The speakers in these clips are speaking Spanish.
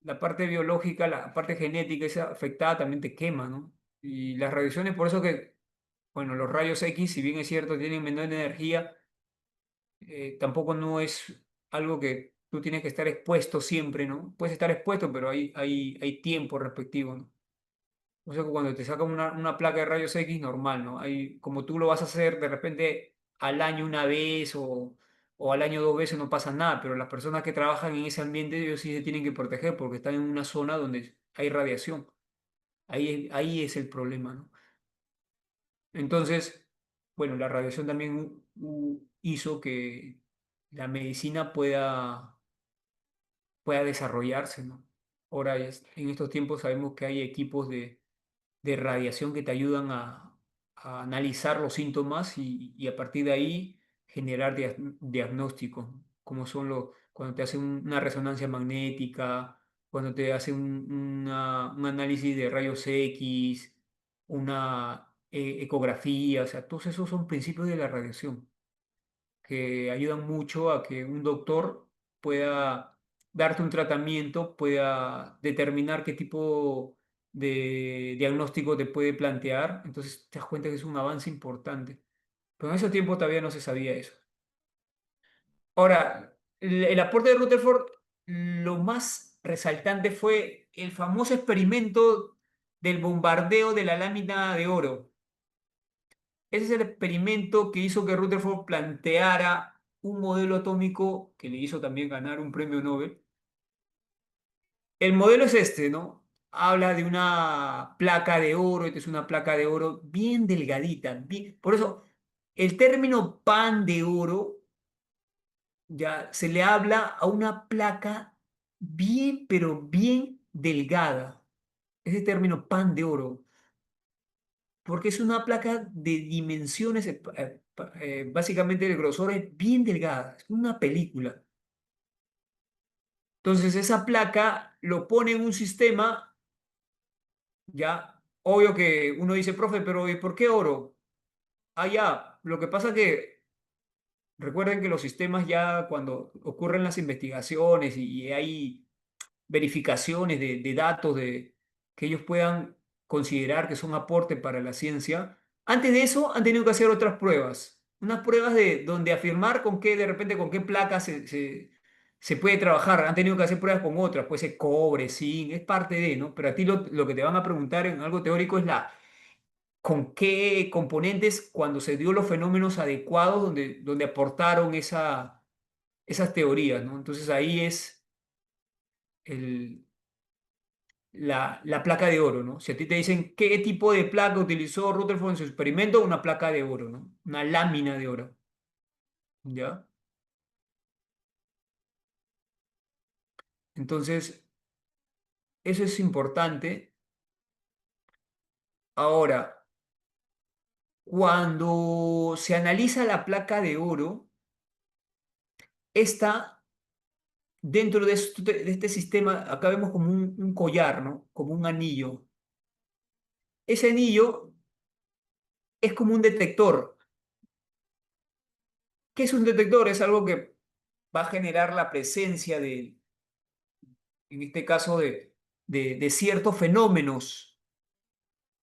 la parte biológica, la parte genética, esa afectada también te quema, ¿no? Y las radiaciones, por eso que, bueno, los rayos X, si bien es cierto, tienen menor energía, tampoco no es algo que tú tienes que estar expuesto siempre, ¿no? Puedes estar expuesto, pero hay tiempo respectivo, ¿no? O sea, que cuando te sacan una placa de rayos X, normal, ¿no? Como tú lo vas a hacer de repente al año una vez o al año dos veces, no pasa nada, pero las personas que trabajan en ese ambiente, ellos sí se tienen que proteger porque están en una zona donde hay radiación. Ahí es el problema, ¿no? Entonces, bueno, la radiación también hizo que la medicina pueda desarrollarse, ¿no? Ahora, en estos tiempos sabemos que hay equipos de radiación que te ayudan a analizar los síntomas y a partir de ahí generar diagnósticos, como son cuando te hacen una resonancia magnética, cuando te hacen un análisis de rayos X, una ecografía, o sea, todos esos son principios de la radiación que ayudan mucho a que un doctor pueda darte un tratamiento, pueda determinar qué tipo de diagnóstico te puede plantear. Entonces te das cuenta que es un avance importante. Pero en ese tiempo todavía no se sabía eso. Ahora, el aporte de Rutherford, lo más resaltante fue el famoso experimento del bombardeo de la lámina de oro. Ese es el experimento que hizo que Rutherford planteara un modelo atómico que le hizo también ganar un premio Nobel. El modelo es este, ¿no? Habla de una placa de oro, esta es una placa de oro bien delgadita, por eso el término pan de oro ya se le habla a una placa bien, pero bien delgada. Ese término pan de oro. Porque es una placa de dimensiones, básicamente el grosor es bien delgada, es una película. Entonces esa placa lo pone en un sistema, ya, obvio que uno dice, profe, pero ¿y por qué oro? Ah, ya, lo que pasa que recuerden que los sistemas ya cuando ocurren las investigaciones y hay verificaciones de datos que ellos puedan considerar que son aporte para la ciencia. Antes de eso han tenido que hacer otras pruebas, unas pruebas de donde afirmar con qué, de repente, con qué placa se puede trabajar. Han tenido que hacer pruebas con otras, puede ser cobre, zinc, es parte de, ¿no? Pero a ti lo que te van a preguntar en algo teórico es con qué componentes, cuando se dio los fenómenos adecuados, donde aportaron esas teorías, ¿no? Entonces ahí es el, la placa de oro, ¿no? Si a ti te dicen qué tipo de placa utilizó Rutherford en su experimento, una placa de oro, ¿no? Una lámina de oro, ¿ya? Entonces, eso es importante. Ahora, cuando se analiza la placa de oro, esta, dentro de este sistema, acá vemos como un collar, ¿no? Como un anillo. Ese anillo es como un detector. ¿Qué es un detector? Es algo que va a generar la presencia en este caso, de ciertos fenómenos.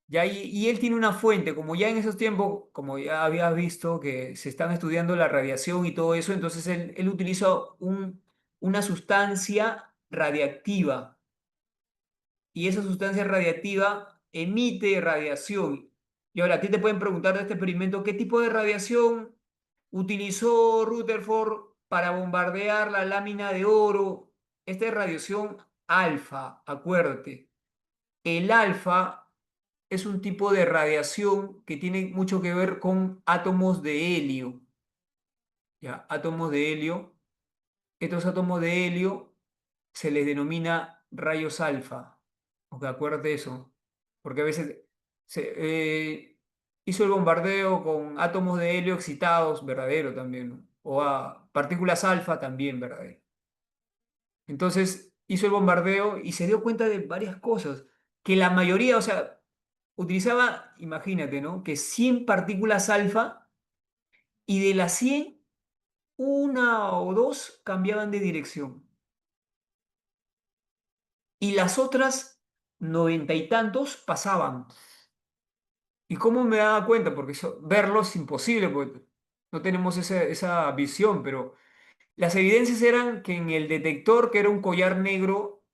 ¿Ya? Y él tiene una fuente, como ya en esos tiempos, como ya habías visto, que se están estudiando la radiación y todo eso, entonces él utiliza una sustancia radiactiva y esa sustancia radiactiva emite radiación. Y ahora, a ti te pueden preguntar de este experimento, ¿qué tipo de radiación utilizó Rutherford para bombardear la lámina de oro? Esta es radiación alfa, acuérdate. El alfa es un tipo de radiación que tiene mucho que ver con átomos de helio, ¿ya? Átomos de helio. Estos átomos de helio se les denomina rayos alfa. Ok, acuérdate de eso. Porque a veces se hizo el bombardeo con átomos de helio excitados, verdadero también, ¿no? O a partículas alfa también, verdadero. Entonces hizo el bombardeo y se dio cuenta de varias cosas. Que la mayoría, o sea, utilizaba, imagínate, ¿no? Que 100 partículas alfa y de las 100 una o dos cambiaban de dirección. y las otras 90 y tantos pasaban. ¿Y cómo me daba cuenta? Porque verlo es imposible, porque no tenemos esa visión, pero las evidencias eran que en el detector, que era un collar negro,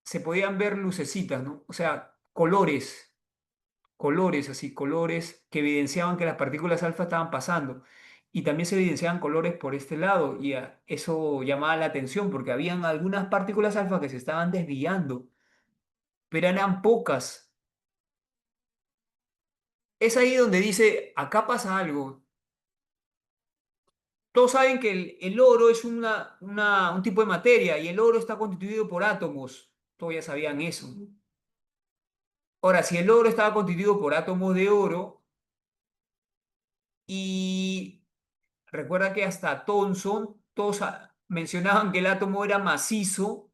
se podían ver lucecitas, ¿no? O sea, colores así, colores que evidenciaban que las partículas alfa estaban pasando. Y también se evidenciaban colores por este lado, y eso llamaba la atención porque habían algunas partículas alfa que se estaban desviando, pero eran pocas. Es ahí donde dice, acá pasa algo. Todos saben que el oro es un tipo de materia y el oro está constituido por átomos. Todos ya sabían eso. Ahora, si el oro estaba constituido por átomos de oro y recuerda que hasta Thomson, todos mencionaban que el átomo era macizo,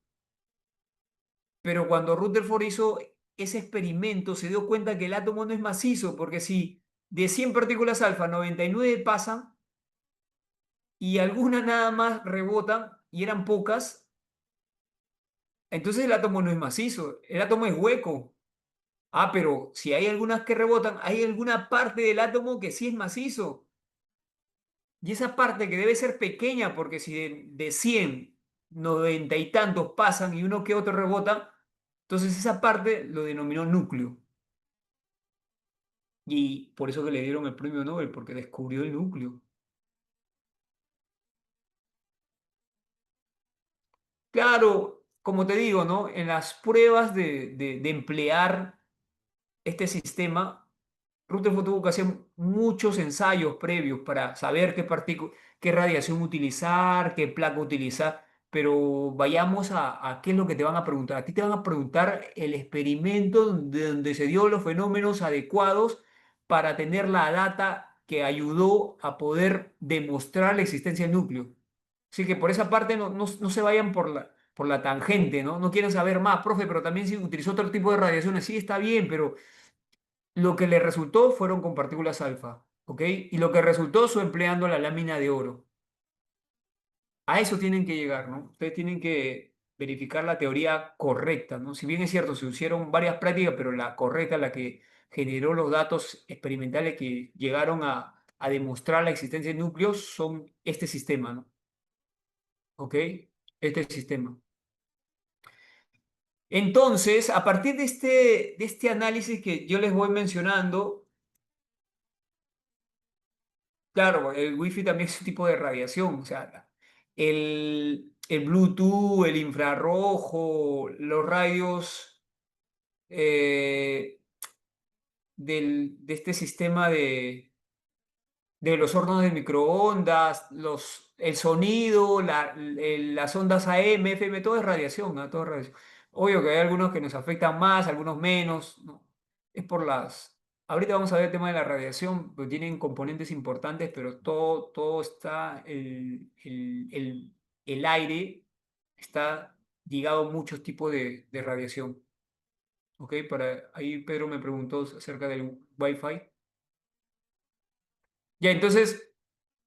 pero cuando Rutherford hizo ese experimento se dio cuenta que el átomo no es macizo, porque si de 100 partículas alfa 99 pasan y algunas nada más rebotan y eran pocas, entonces el átomo no es macizo, el átomo es hueco. Ah, pero si hay algunas que rebotan, hay alguna parte del átomo que sí es macizo. Y esa parte que debe ser pequeña, porque si de 100 90 y tantos pasan y uno que otro rebota, entonces esa parte lo denominó núcleo. Y por eso que le dieron el premio Nobel, porque descubrió el núcleo. Claro, como te digo, ¿no? En las pruebas de emplear este sistema, Rutherford tuvo que hacer muchos ensayos previos para saber qué radiación utilizar, qué placa utilizar, pero vayamos a qué es lo que te van a preguntar. A ti te van a preguntar el experimento donde se dio los fenómenos adecuados para tener la data que ayudó a poder demostrar la existencia del núcleo. Así que por esa parte no se vayan por la tangente, ¿no? No quieren saber más, profe, pero también si utilizó otro tipo de radiaciones, sí está bien, pero lo que le resultó fueron con partículas alfa, ¿ok? Y lo que resultó fue empleando la lámina de oro. A eso tienen que llegar, ¿no? Ustedes tienen que verificar la teoría correcta, ¿no? Si bien es cierto, se hicieron varias prácticas, pero la correcta, la que generó los datos experimentales que llegaron a demostrar la existencia de núcleos, son este sistema, ¿no? ¿Ok? Este sistema. Entonces, a partir de este análisis que yo les voy mencionando, claro, el wifi también es un tipo de radiación, o sea, el Bluetooth, el infrarrojo, los radios eh, de este sistema de los hornos de microondas, el sonido, las ondas AM, FM, todo es radiación, ¿no? Todo es radiación. Obvio que hay algunos que nos afectan más, algunos menos, ¿no? Es por las... Ahorita vamos a ver el tema de la radiación, porque tienen componentes importantes, pero todo está, el aire está ligado a muchos tipos de radiación, ¿ok? Ahí Pedro me preguntó acerca del Wi-Fi. Ya, entonces,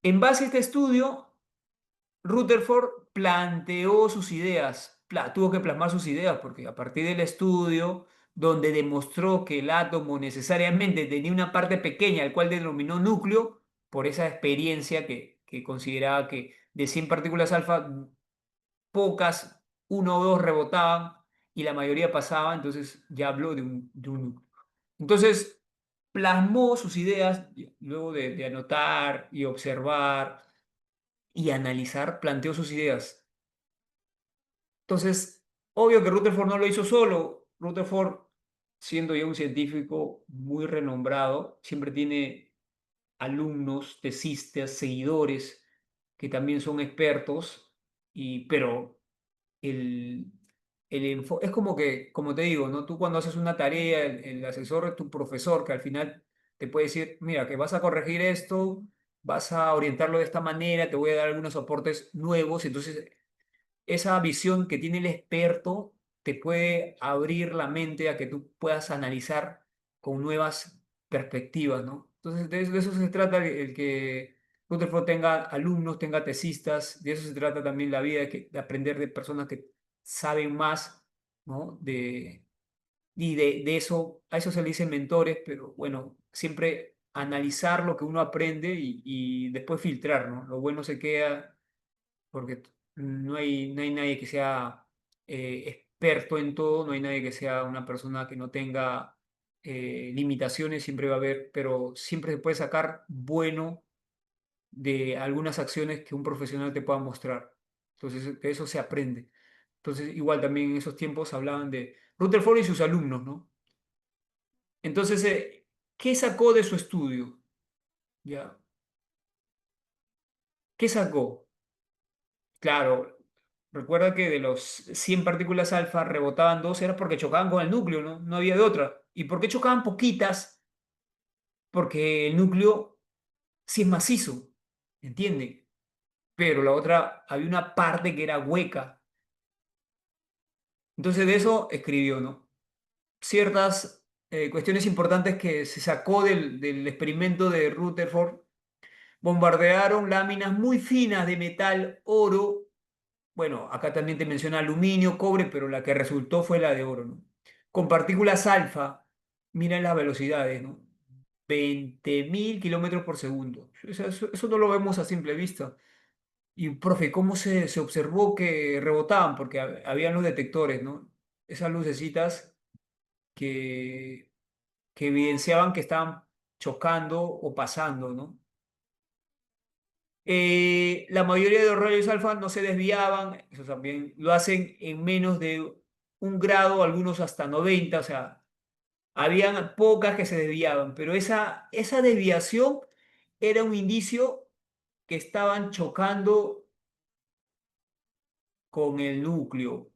en base a este estudio, Rutherford planteó sus ideas, tuvo que plasmar sus ideas, porque a partir del estudio, donde demostró que el átomo necesariamente tenía una parte pequeña, al cual denominó núcleo, por esa experiencia que consideraba que de 100 partículas alfa, pocas, uno o dos rebotaban y la mayoría pasaba, entonces ya habló de un núcleo. Entonces, plasmó sus ideas, luego de anotar y observar y analizar, planteó sus ideas. Entonces, obvio que Rutherford no lo hizo solo. Rutherford, siendo ya un científico muy renombrado, siempre tiene alumnos, tesistas, seguidores que también son expertos, pero el, es como que, como te digo, ¿no? Tú cuando haces una tarea, el asesor es tu profesor que al final te puede decir, mira, que vas a corregir esto, vas a orientarlo de esta manera, te voy a dar algunos aportes nuevos, entonces esa visión que tiene el experto te puede abrir la mente a que tú puedas analizar con nuevas perspectivas, ¿no? Entonces, de eso se trata el que Rutherford tenga alumnos, tenga tesistas, de eso se trata también la vida, de aprender de personas que saben más, ¿no? De eso, a eso se le dicen mentores, pero bueno, siempre analizar lo que uno aprende y después filtrar, ¿no? Lo bueno se queda porque no hay nadie que sea experto en todo, no hay nadie que sea una persona que no tenga limitaciones, siempre va a haber, pero siempre se puede sacar bueno de algunas acciones que un profesional te pueda mostrar. Entonces, de eso se aprende. Entonces, igual también en esos tiempos hablaban de Rutherford y sus alumnos, ¿no? Entonces, ¿qué sacó de su estudio? ¿Ya? ¿Qué sacó? Claro, recuerda que de los 100 partículas alfa rebotaban dos, era porque chocaban con el núcleo, ¿no? No había de otra. ¿Y por qué chocaban poquitas? Porque el núcleo sí es macizo, ¿entiende? Pero la otra, había una parte que era hueca. Entonces de eso escribió, ¿no? Ciertas cuestiones importantes que se sacó del experimento de Rutherford. Bombardearon láminas muy finas de metal, oro. Bueno, acá también te menciona aluminio, cobre, pero la que resultó fue la de oro, ¿no? Con partículas alfa, miren las velocidades, ¿no? 20.000 kilómetros por segundo. Eso no lo vemos a simple vista. Y, profe, ¿cómo se observó que rebotaban? Porque habían los detectores, ¿no? Esas lucecitas que, que evidenciaban que estaban chocando o pasando, ¿no? La mayoría de los rayos alfa no se desviaban, eso también lo hacen en menos de 1 grado, algunos hasta 90, o sea, habían pocas que se desviaban, pero esa desviación era un indicio que estaban chocando con el núcleo.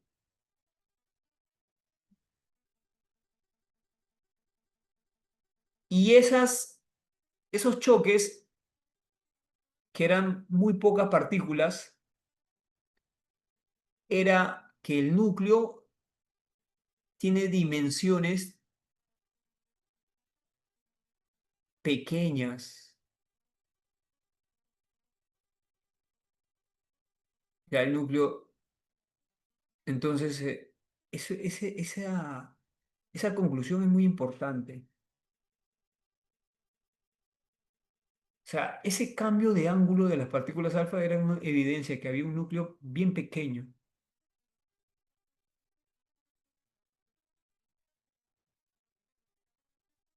Y esos choques, que eran muy pocas partículas, era que el núcleo tiene dimensiones pequeñas. Ya el núcleo, entonces, esa conclusión es muy importante. O sea, ese cambio de ángulo de las partículas alfa era una evidencia que había un núcleo bien pequeño.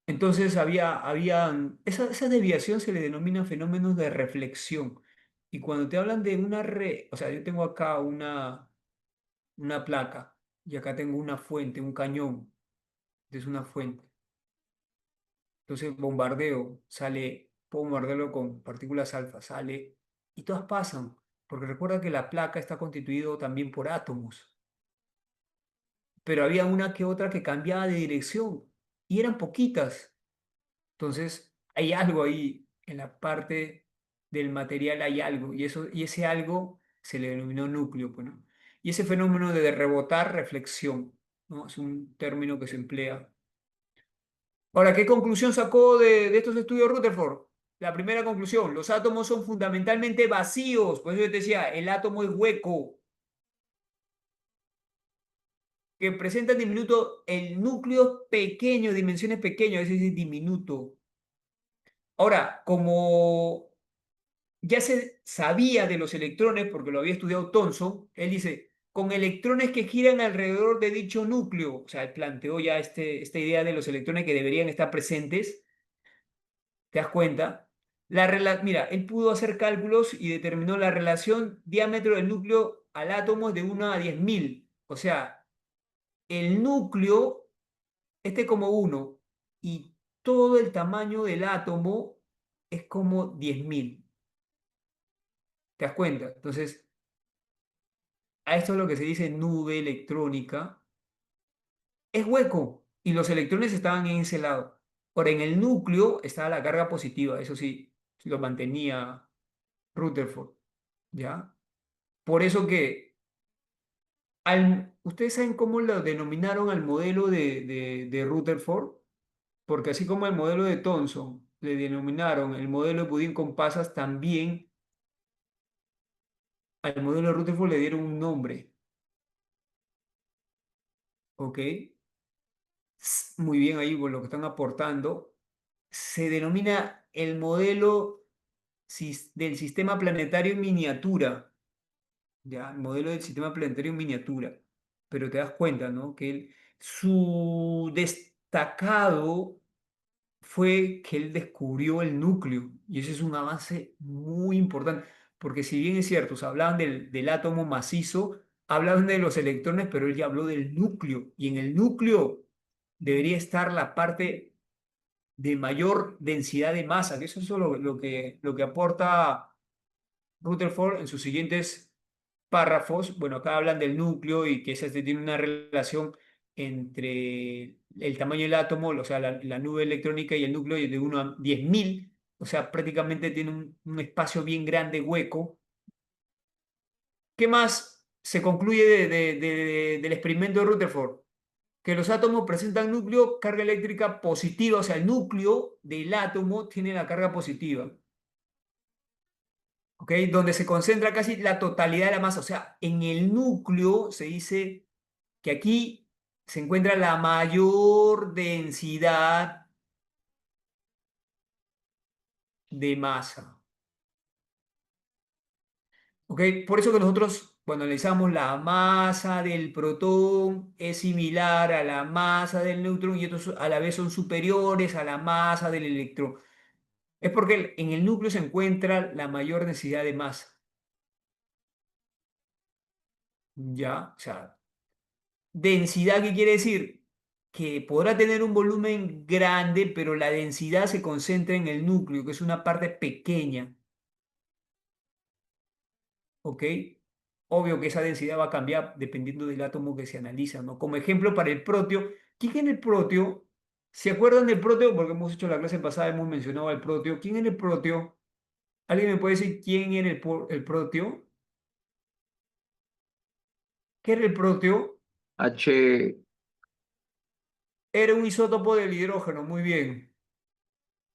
Entonces esa desviación se le denomina fenómenos de reflexión. Y cuando te hablan de o sea, yo tengo acá una placa y acá tengo una fuente, un cañón, es una fuente. Entonces puedo bombardearlo con partículas alfa, sale y todas pasan, porque recuerda que la placa está constituido también por átomos, pero había una que otra que cambiaba de dirección y eran poquitas. Entonces, hay algo ahí en la parte del material, hay algo, y ese algo se le denominó núcleo, pues, ¿no? Y ese fenómeno de rebotar reflexión, ¿no? Es un término que se emplea. Ahora, ¿qué conclusión sacó de estos estudios Rutherford? La primera conclusión, los átomos son fundamentalmente vacíos, por eso yo te decía, el átomo es hueco, que presenta diminuto, el núcleo pequeño, dimensiones pequeñas, es decir, diminuto. Ahora, como ya se sabía de los electrones, porque lo había estudiado Thomson, él dice, con electrones que giran alrededor de dicho núcleo, o sea, él planteó ya esta idea de los electrones que deberían estar presentes, ¿te das cuenta? Mira, él pudo hacer cálculos y determinó la relación diámetro del núcleo al átomo es de 1 a 10.000. O sea, el núcleo, como 1, y todo el tamaño del átomo es como 10.000. ¿Te das cuenta? Entonces, a esto es lo que se dice nube electrónica. Es hueco y los electrones estaban en ese lado. Ahora, en el núcleo estaba la carga positiva, eso sí, lo mantenía Rutherford, ¿ya? Por eso que, ¿ustedes saben cómo lo denominaron al modelo de Rutherford? Porque así como el modelo de Thomson le denominaron el modelo de pudín con pasas, también al modelo de Rutherford le dieron un nombre. ¿ok? Muy bien ahí por lo que están aportando. Se denomina el modelo del sistema planetario en miniatura, ¿ya? El modelo del sistema planetario en miniatura. Pero te das cuenta, ¿no? Que su destacado fue que él descubrió el núcleo, y ese es un avance muy importante, porque si bien es cierto, se hablaban del átomo macizo, hablaban de los electrones, pero él ya habló del núcleo, y en el núcleo debería estar la parte de mayor densidad de masa, que eso es lo que aporta Rutherford en sus siguientes párrafos. Bueno, acá hablan del núcleo y que ese tiene una relación entre el tamaño del átomo, o sea, la nube electrónica y el núcleo de 1 a 10.000, o sea, prácticamente tiene un espacio bien grande, hueco. ¿Qué más se concluye del experimento de Rutherford? Que los átomos presentan núcleo, carga eléctrica positiva, o sea, el núcleo del átomo tiene la carga positiva. ¿Ok? Donde se concentra casi la totalidad de la masa. O sea, en el núcleo se dice que aquí se encuentra la mayor densidad de masa. ¿Ok? Por eso que nosotros, cuando analizamos la masa del protón, es similar a la masa del neutrón y estos a la vez son superiores a la masa del electrón. Es porque en el núcleo se encuentra la mayor densidad de masa. ¿Ya? O sea, densidad, ¿qué quiere decir? Que podrá tener un volumen grande, pero la densidad se concentra en el núcleo, que es una parte pequeña, ¿ok? Obvio que esa densidad va a cambiar dependiendo del átomo que se analiza, ¿no? Como ejemplo, para el proteo, ¿quién es el proteo? ¿Se acuerdan del proteo? Porque hemos hecho la clase pasada, hemos mencionado al proteo. ¿Quién era el proteo? ¿Alguien me puede decir quién era el proteo? ¿Qué era el proteo? H, Era un isótopo del hidrógeno, muy bien.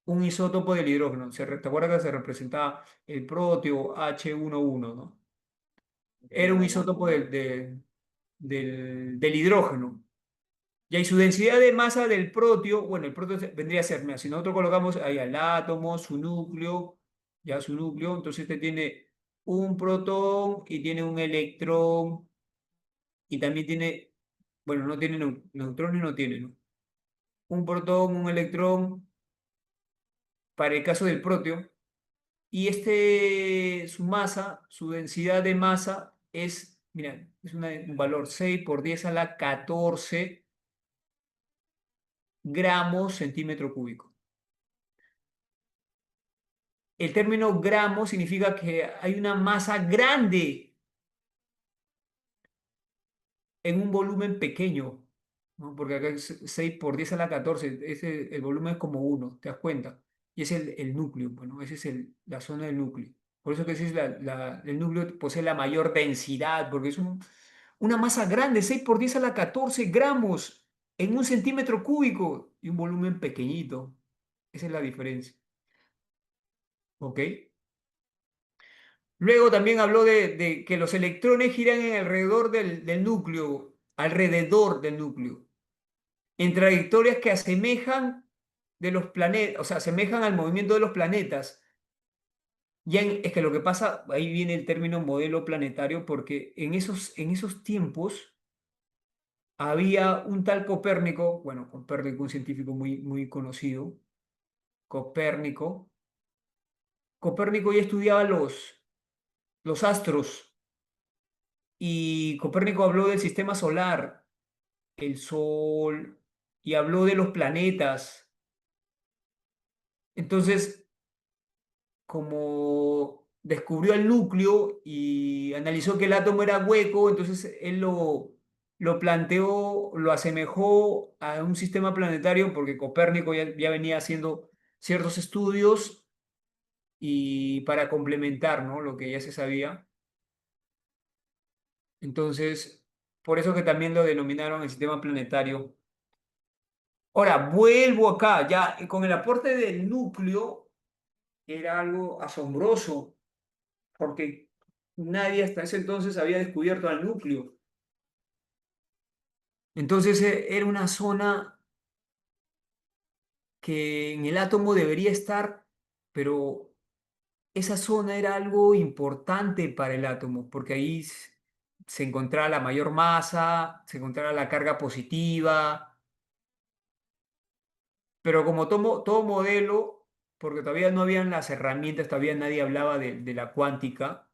Un isótopo del hidrógeno. ¿Te acuerdas que se representaba el proteo H11, ¿no? Era un isótopo del hidrógeno. Y su densidad de masa del proteo, bueno, el proteo vendría a ser, mira, si nosotros colocamos ahí al átomo, su núcleo, ya su núcleo, entonces este tiene un protón y tiene un electrón y también tiene, bueno, no tiene neutrones, no tiene, ¿no? Un protón, un electrón, para el caso del proteo. Y su masa, su densidad de masa es, mira, es un valor 6 por 10 a la 14 gramos centímetro cúbico. El término gramo significa que hay una masa grande en un volumen pequeño, ¿no? Porque acá es 6 por 10 a la 14, el volumen es como uno, ¿te das cuenta? Y es el núcleo, bueno, esa es la zona del núcleo. Por eso que decís, el núcleo posee la mayor densidad, porque es una masa grande, 6 por 10 a la 14 gramos en un centímetro cúbico y un volumen pequeñito. Esa es la diferencia, ¿ok? Luego también habló de que los electrones giran alrededor del núcleo, alrededor del núcleo, en trayectorias que asemejan de los planetas, o sea, asemejan al movimiento de los planetas. Es que lo que pasa, ahí viene el término modelo planetario, porque en esos tiempos había un tal Copérnico, bueno, Copérnico, un científico muy, muy conocido, Copérnico. Copérnico ya estudiaba los astros y Copérnico habló del sistema solar, el Sol, y habló de los planetas. Entonces, como descubrió el núcleo y analizó que el átomo era hueco, entonces él lo planteó, lo asemejó a un sistema planetario porque Copérnico ya venía haciendo ciertos estudios y para complementar, ¿no?, lo que ya se sabía. Entonces, por eso que también lo denominaron el sistema planetario. Ahora, vuelvo acá, ya con el aporte del núcleo era algo asombroso, porque nadie hasta ese entonces había descubierto al núcleo. Entonces era una zona que en el átomo debería estar, pero esa zona era algo importante para el átomo, porque ahí se encontraba la mayor masa, se encontraba la carga positiva, pero como todo modelo, porque todavía no habían las herramientas, todavía nadie hablaba de la cuántica,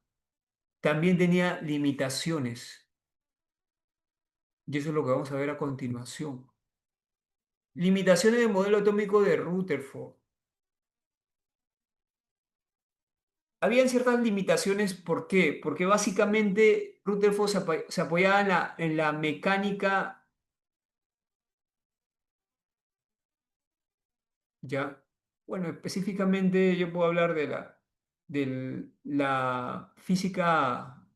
también tenía limitaciones, y eso es lo que vamos a ver a continuación. Limitaciones del modelo atómico de Rutherford. Habían ciertas limitaciones, ¿por qué? Porque básicamente Rutherford se apoyaba en la mecánica, ¿ya? Bueno, específicamente yo puedo hablar de la física,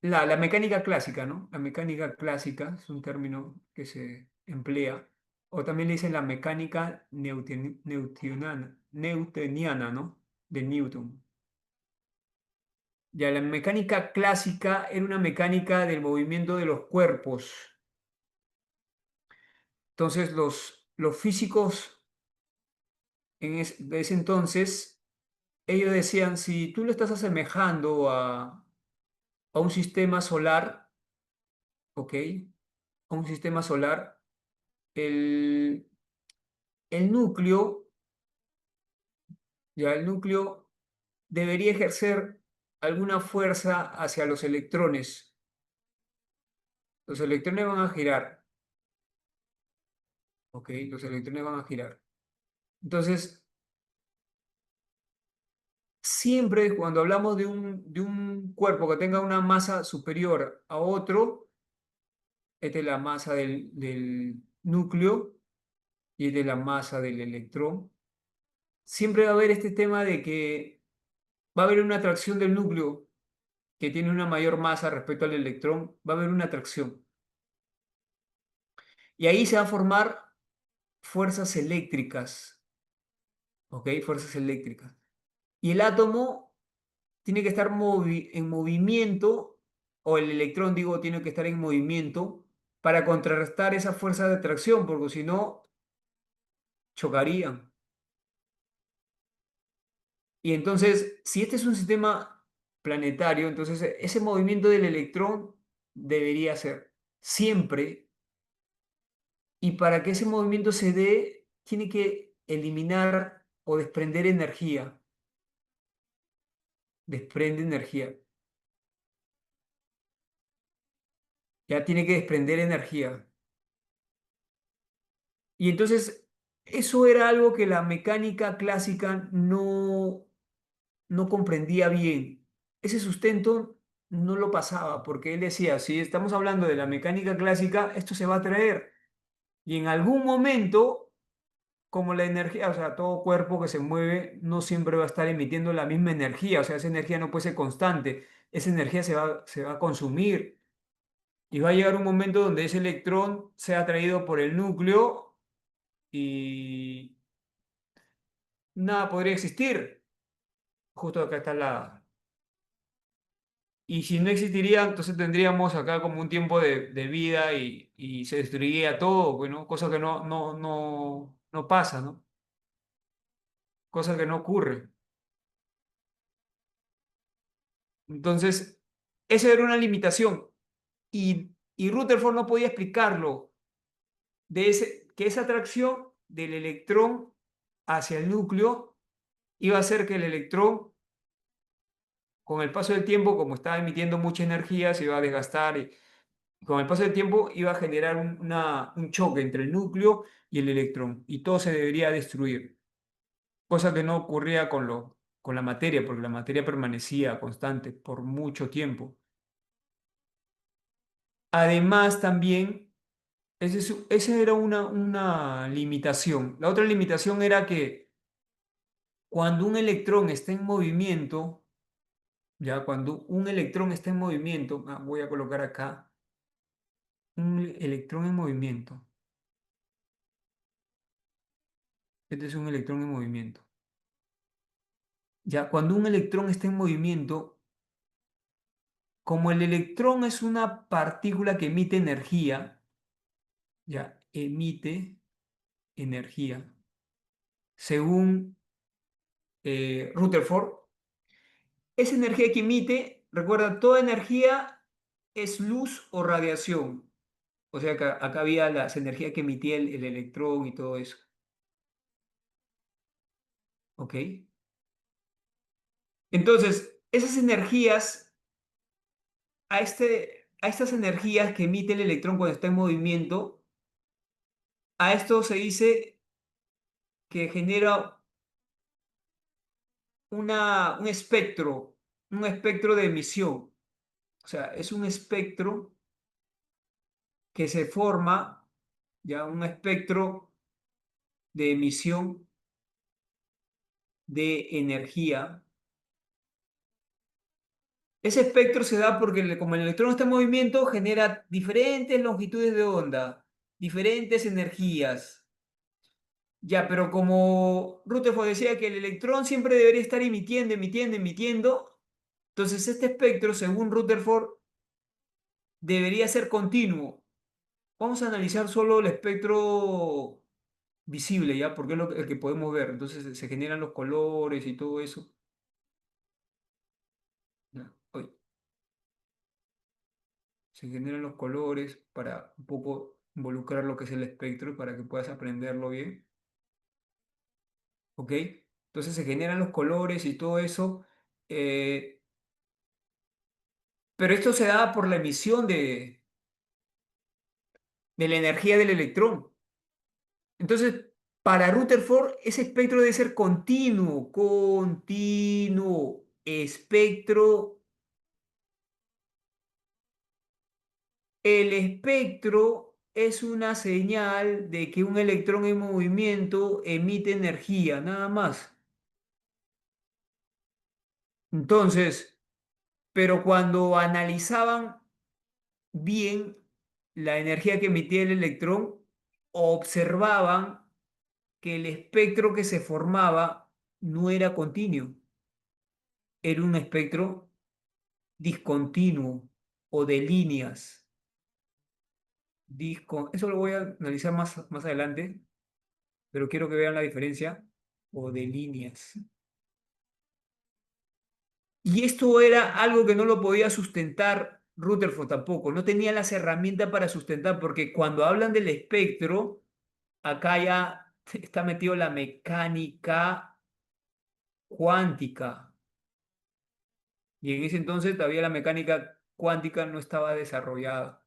la mecánica clásica, ¿no? La mecánica clásica es un término que se emplea, o también le dicen la mecánica newtoniana, ¿no? De Newton. Ya la mecánica clásica era una mecánica del movimiento de los cuerpos. Entonces los físicos de ese entonces, ellos decían, si tú lo estás asemejando a un sistema solar, ¿ok? A un sistema solar, el, el núcleo, ya el núcleo debería ejercer alguna fuerza hacia los electrones. Los electrones van a girar, ¿ok? Los electrones van a girar. Entonces, siempre cuando hablamos de un cuerpo que tenga una masa superior a otro, esta es la masa del núcleo y esta es la masa del electrón, siempre va a haber este tema de que va a haber una atracción del núcleo que tiene una mayor masa respecto al electrón, va a haber una atracción. Y ahí se van a formar fuerzas eléctricas, ¿ok? Fuerzas eléctricas. Y el átomo tiene que estar en movimiento, o el electrón, digo, tiene que estar en movimiento para contrarrestar esa fuerza de atracción, porque si no, chocarían. Y entonces, si este es un sistema planetario, entonces ese movimiento del electrón debería ser siempre, y para que ese movimiento se dé, tiene que eliminar o desprender energía, desprende energía, ya tiene que desprender energía. Y entonces, eso era algo que la mecánica clásica no comprendía bien. Ese sustento no lo pasaba, porque él decía, si estamos hablando de la mecánica clásica, esto se va a traer. Y en algún momento, como la energía, o sea, todo cuerpo que se mueve no siempre va a estar emitiendo la misma energía, o sea, esa energía no puede ser constante, esa energía se va a consumir. Y va a llegar un momento donde ese electrón sea atraído por el núcleo y nada podría existir. Justo acá está la... Y si no existiría, entonces tendríamos acá como un tiempo de vida y se destruiría todo, bueno, cosa que no pasa, ¿no? Cosa que no ocurre. Entonces, esa era una limitación. Y Rutherford no podía explicarlo, que esa atracción del electrón hacia el núcleo iba a hacer que el electrón, con el paso del tiempo, como estaba emitiendo mucha energía, se iba a desgastar y con el paso del tiempo iba a generar un choque entre el núcleo y el electrón y todo se debería destruir, cosa que no ocurría con la materia, porque la materia permanecía constante por mucho tiempo. Además, también, esa era una limitación. La otra limitación era que cuando un electrón está en movimiento, ya cuando un electrón está en movimiento, voy a colocar acá, un electrón en movimiento. Este es un electrón en movimiento. Ya, cuando un electrón está en movimiento, como el electrón es una partícula que emite energía, ya emite energía. Según Rutherford, esa energía que emite, recuerda, toda energía es luz o radiación. O sea, acá había las energías que emitía el electrón y todo eso. ¿Ok? Entonces, esas energías, a estas energías que emite el electrón cuando está en movimiento, a esto se dice que genera un espectro de emisión. O sea, es un espectro que se forma, ya un espectro de emisión de energía. Ese espectro se da porque como el electrón está en movimiento, genera diferentes longitudes de onda, diferentes energías. Ya, pero como Rutherford decía que el electrón siempre debería estar emitiendo, emitiendo, emitiendo, entonces este espectro, según Rutherford, debería ser continuo. Vamos a analizar solo el espectro visible, ¿ya? Porque es el que podemos ver. Entonces se generan los colores y todo eso. Ya, oye, se generan los colores para un poco involucrar lo que es el espectro para que puedas aprenderlo bien. ¿Ok? Entonces se generan los colores y todo eso. eh, pero esto se da por la emisión de la energía del electrón. Entonces, para Rutherford, ese espectro debe ser continuo, continuo, espectro. El espectro es una señal de que un electrón en movimiento emite energía, nada más. Entonces, pero cuando analizaban bien la energía que emitía el electrón, observaban que el espectro que se formaba no era continuo, era un espectro discontinuo o de líneas. Eso lo voy a analizar más adelante, pero quiero que vean la diferencia o de líneas. Y esto era algo que no lo podía sustentar Rutherford tampoco, no tenía las herramientas para sustentar, porque cuando hablan del espectro, acá ya está metido la mecánica cuántica. Y en ese entonces todavía la mecánica cuántica no estaba desarrollada.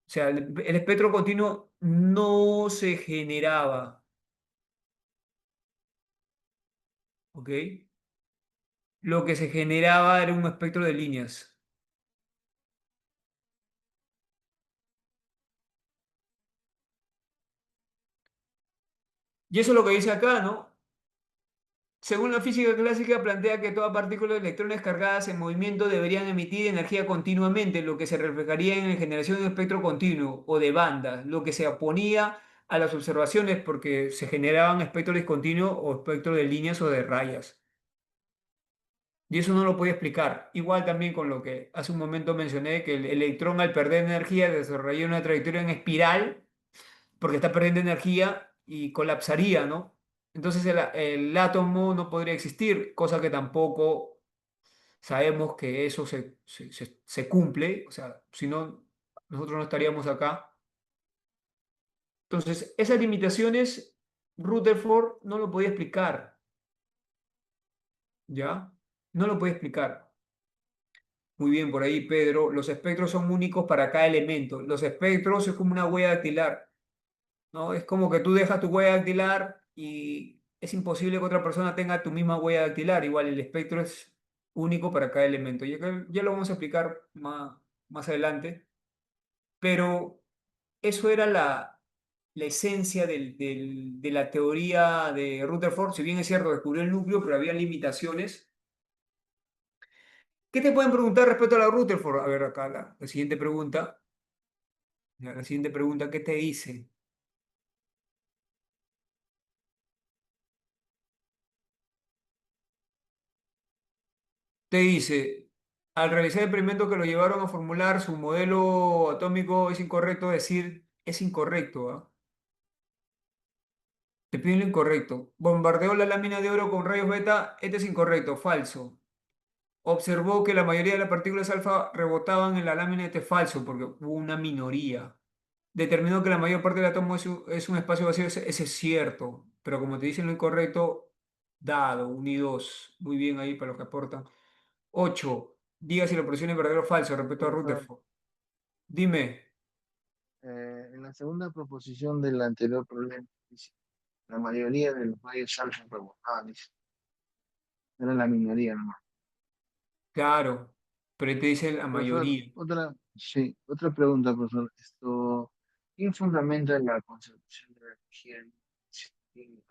O sea, el espectro continuo no se generaba, ¿ok? Lo que se generaba era un espectro de líneas. Y eso es lo que dice acá, ¿no? Según la física clásica, plantea que toda partícula de electrones cargadas en movimiento deberían emitir energía continuamente, lo que se reflejaría en la generación de un espectro continuo o de bandas, lo que se oponía a las observaciones porque se generaban espectros discontinuos o espectros de líneas o de rayas. Y eso no lo podía explicar. Igual también con lo que hace un momento mencioné, que el electrón al perder energía desarrolla una trayectoria en espiral porque está perdiendo energía y colapsaría, ¿no? Entonces el átomo no podría existir, cosa que tampoco sabemos que eso se cumple, o sea, si no, nosotros no estaríamos acá. Entonces, esas limitaciones, Rutherford no lo podía explicar, ¿ya? No lo podía explicar. Muy bien, por ahí, Pedro. Los espectros son únicos para cada elemento. Los espectros es como una huella dactilar. ¿No? Es como que tú dejas tu huella dactilar y es imposible que otra persona tenga tu misma huella dactilar. Igual el espectro es único para cada elemento. Ya lo vamos a explicar más adelante, pero eso era la esencia de la teoría de Rutherford. Si bien es cierto, descubrió el núcleo, pero había limitaciones. ¿Qué te pueden preguntar respecto a la Rutherford? A ver, acá la siguiente pregunta. La siguiente pregunta, ¿qué te dice? Te dice, al realizar el experimento que lo llevaron a formular su modelo atómico, es incorrecto decir Es incorrecto, ¿ah? Te piden lo incorrecto. Bombardeó la lámina de oro con rayos beta. Este es incorrecto, falso. Observó que la mayoría de las partículas alfa rebotaban en la lámina. Este es falso, porque hubo una minoría. Determinó que la mayor parte del átomo es un espacio vacío. Ese es cierto. Pero como te dicen lo incorrecto, dado, unidos. Muy bien ahí para los que aportan. 8. Diga si la oposición es verdadero o falso respecto a Profesor, Rutherford. Dime. en la segunda proposición del anterior problema, dice, la mayoría de los rayos alfa rebotaban, dice, era la minoría nomás. Claro. Pero ahí te dice la Profesor, mayoría. sí, otra pregunta, profesor. ¿Quién fundamenta la conservación de la energía en el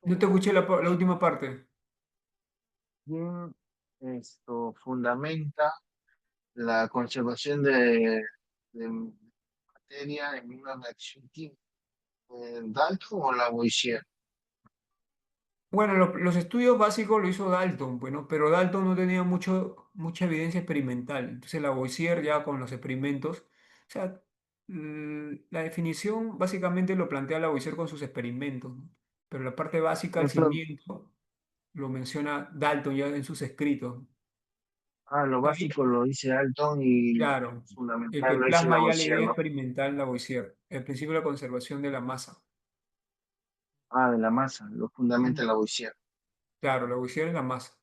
No te escuché la última parte. ¿Quién fundamenta la conservación de materia en una reacción química? ¿Dalton o Lavoisier? Bueno, los estudios básicos lo hizo Dalton, bueno, pero Dalton no tenía mucha evidencia experimental. Entonces Lavoisier ya con los experimentos, o sea, la definición básicamente lo plantea Lavoisier con sus experimentos, ¿no? Pero la parte básica, el Profesor, cimiento, lo menciona Dalton ya en sus escritos. lo ¿Está bien? básico lo dice Dalton y lo Claro. El que fundamental lo dice plasma ya la Lavoisier, idea ¿no? experimental Lavoisier, el principio de la conservación de la masa. De la masa, lo fundamenta Lavoisier. Claro, Lavoisier es la masa.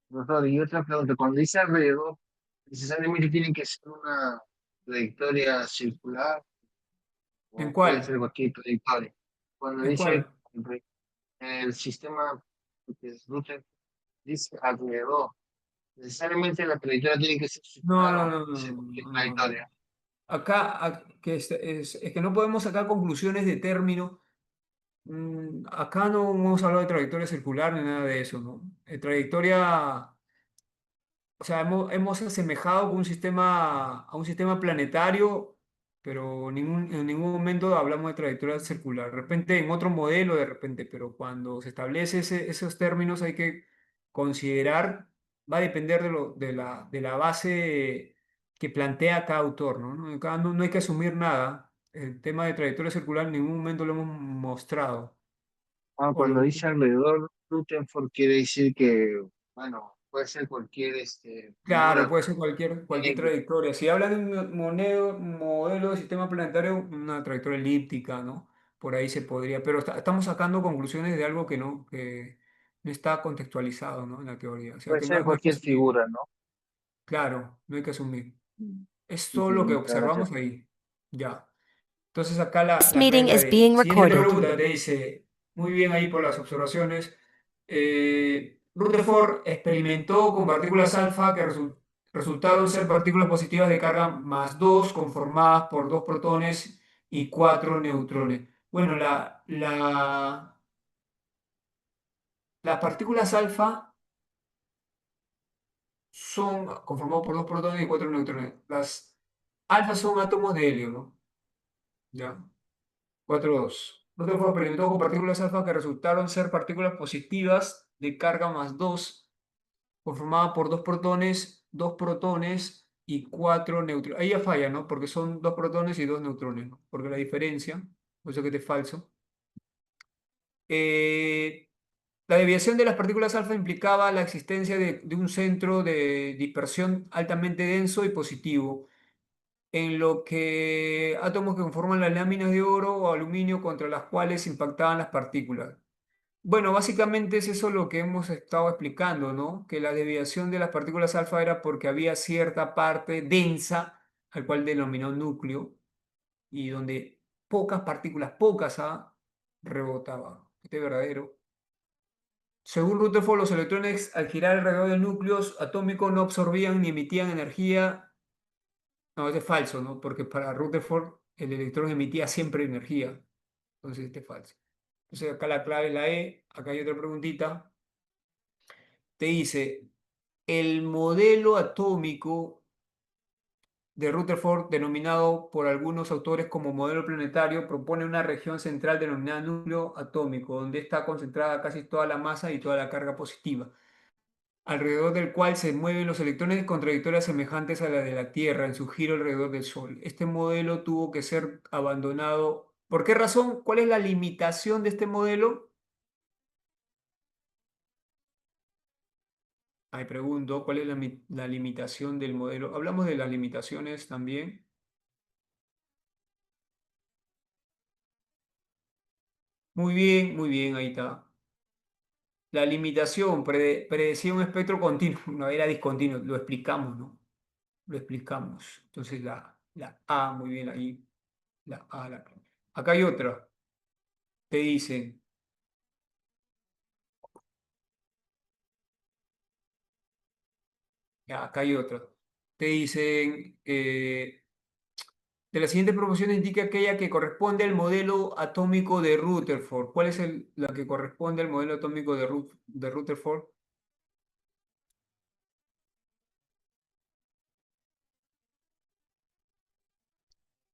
Profesor, y otra pregunta, cuando dice alrededor, necesariamente tiene que ser una trayectoria circular ¿En o puede ser cuál? cualquier trayectoria. Cuando ¿En dice cuál? el sistema que es Rutherford, dice alrededor, necesariamente la trayectoria tiene que ser No, circular no, o no, puede no, ser cualquier no, no, no. trayectoria. Acá, que es que no podemos sacar conclusiones de término. Acá no hemos hablado de trayectoria circular ni nada de eso, ¿no? Trayectoria. O sea, hemos asemejado a un sistema planetario, pero en ningún momento hablamos de trayectoria circular. De repente en otro modelo, de repente, pero cuando se establece esos términos hay que considerar, va a depender de la base que plantea cada autor, ¿no? Acá no hay que asumir nada. El tema de trayectoria circular en ningún momento lo hemos mostrado. O Cuando lo, dice alrededor, Rutherford quiere decir que, bueno, puede ser cualquier Claro, figura, puede pero ser cualquier tiene que, trayectoria. Si hablan de un modelo de sistema planetario, una trayectoria elíptica, ¿no? Por ahí se podría, pero estamos sacando conclusiones de algo que no está contextualizado, ¿no? En la teoría. O sea, puede que ser no hay que cualquier asumir. figura, ¿no? Claro, no hay que asumir. Mm. Es Sí, todo sí, lo que muchas gracias. observamos ahí. Ya. Entonces acá This la clave meeting es la is de, being siguiente recorded. pregunta, te dice, muy bien ahí por las observaciones. Rutherford experimentó con partículas alfa que resultaron ser partículas positivas de carga más 2 conformadas por 2 protones y 4 neutrones. Bueno, las partículas alfa son conformadas por 2 protones y 4 neutrones. Las alfa son átomos de helio, ¿no? Ya. 4,2. Rutherford experimentó con partículas alfa que resultaron ser partículas positivas de carga más 2, conformadas por 2 protones y 4 neutrones. Ahí ya falla, ¿no? Porque son 2 protones y 2 neutrones, ¿no? Porque la diferencia, por eso que este es falso. Eh, la desviación de las partículas alfa implicaba la existencia de un centro de dispersión altamente denso y positivo en lo que átomos que conforman las láminas de oro o aluminio contra las cuales impactaban las partículas. Bueno, básicamente es eso lo que hemos estado explicando, ¿no? Que la desviación de las partículas alfa era porque había cierta parte densa, al cual denominó núcleo, y donde pocas partículas, pocas, rebotaban. Este es verdadero. Según Rutherford, los electrones al girar alrededor del núcleo atómico no absorbían ni emitían energía. No, este es falso, ¿no? Porque para Rutherford el electrón emitía siempre energía. Entonces este es falso. Entonces acá la clave es la E. Acá hay otra preguntita. Te dice, el modelo atómico de Rutherford, denominado por algunos autores como modelo planetario, propone una región central denominada núcleo atómico, donde está concentrada casi toda la masa y toda la carga positiva. alrededor del cual se mueven los electrones con trayectorias semejantes a la de la Tierra en su giro alrededor del Sol. Este modelo tuvo que ser abandonado. ¿Por qué razón? ¿Cuál es la limitación de este modelo? Ahí pregunto, ¿cuál es la limitación del modelo? Hablamos de las limitaciones también. Muy bien, ahí está. La limitación predecía un espectro continuo, no era discontinuo, lo explicamos, ¿no? Lo explicamos. Entonces la A, muy bien ahí, la A. Acá hay otra, te dicen, ya, acá hay otra, te dicen, de la siguiente proporción indica aquella que corresponde al modelo atómico de Rutherford. ¿Cuál es la que corresponde al modelo atómico de Rutherford?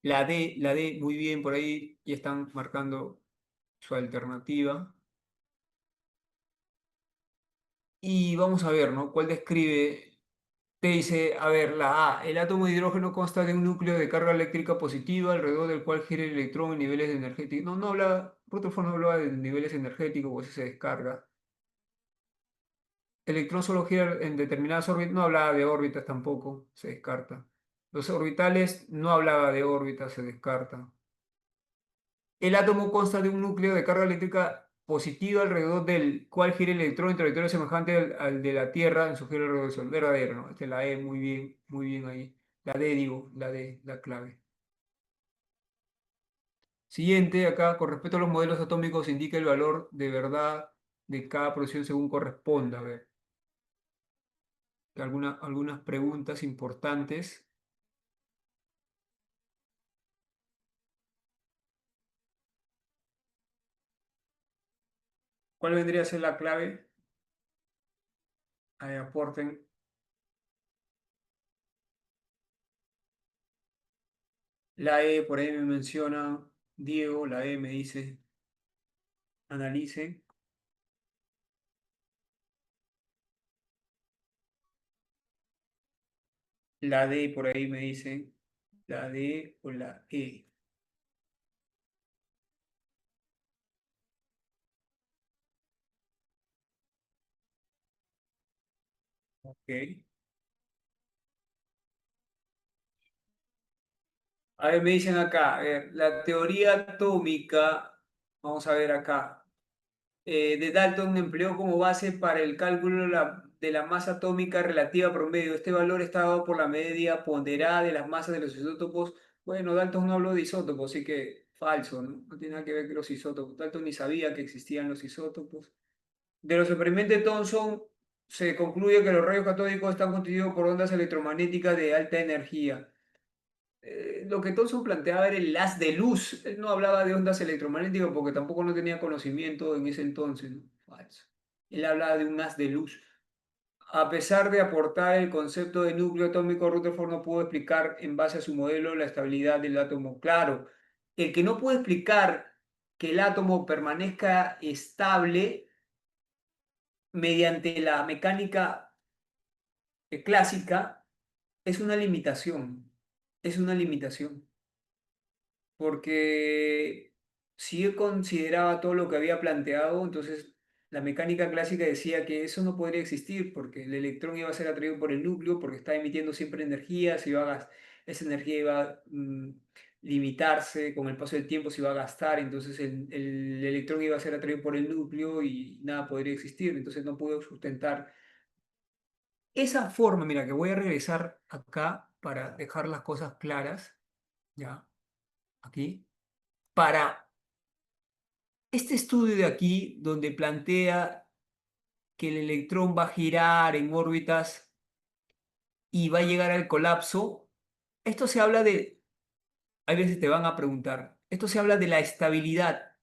La D, muy bien, por ahí ya están marcando su alternativa. Y vamos a ver, ¿no? ¿Cuál describe? Te dice, a ver, la A, el átomo de hidrógeno consta de un núcleo de carga eléctrica positiva alrededor del cual gira el electrón en niveles energéticos. No, no habla, Rutherford no hablaba de niveles energéticos, o eso se descarga. El electrón solo gira en determinadas órbitas, no hablaba de órbitas tampoco, se descarta. Los orbitales no hablaba de órbitas, se descarta. El átomo consta de un núcleo de carga eléctrica positiva alrededor del cual gira el electrón en trayectoria semejante al de la Tierra en su giro alrededor del Sol. Verdadero, ¿no? Esta es la E, muy bien ahí. La D, digo, la D, la clave. Siguiente, acá, con respecto a los modelos atómicos, indica el valor de verdad de cada producción según corresponda. A ver, algunas preguntas importantes. ¿Cuál vendría a ser la clave? Ahí aporten. La E, por ahí me menciona Diego, la E me dice, analice. La D por ahí me dicen, la D o la E. Ok. A ver, me dicen acá, a ver, la teoría atómica, vamos a ver acá, de Dalton empleó como base para el cálculo de la masa atómica relativa promedio. Este valor está dado por la media ponderada de las masas de los isótopos. Bueno, Dalton no habló de isótopos, así que falso, ¿no? No tiene nada que ver con los isótopos. Dalton ni sabía que existían los isótopos. De los experimentos de Thomson se concluye que los rayos catódicos están constituidos por ondas electromagnéticas de alta energía. Lo que Thomson planteaba era el haz de luz. Él no hablaba de ondas electromagnéticas porque tampoco no tenía conocimiento en ese entonces, ¿no? Falso. Él hablaba de un haz de luz. A pesar de aportar el concepto de núcleo atómico, Rutherford no pudo explicar en base a su modelo la estabilidad del átomo. Claro, el que no puede explicar que el átomo permanezca estable mediante la mecánica clásica es una limitación, es una limitación, porque si él consideraba todo lo que había planteado, entonces la mecánica clásica decía que eso no podría existir, porque el electrón iba a ser atraído por el núcleo, porque está emitiendo siempre energía, esa energía iba a limitarse con el paso del tiempo, se iba a gastar, entonces el electrón iba a ser atraído por el núcleo y nada podría existir, entonces no pudo sustentar esa forma. Mira, que voy a regresar acá para dejar las cosas claras, ya, aquí, para este estudio de aquí, donde plantea que el electrón va a girar en órbitas y va a llegar al colapso. Esto se habla de, hay veces te van a preguntar, esto se habla de la estabilidad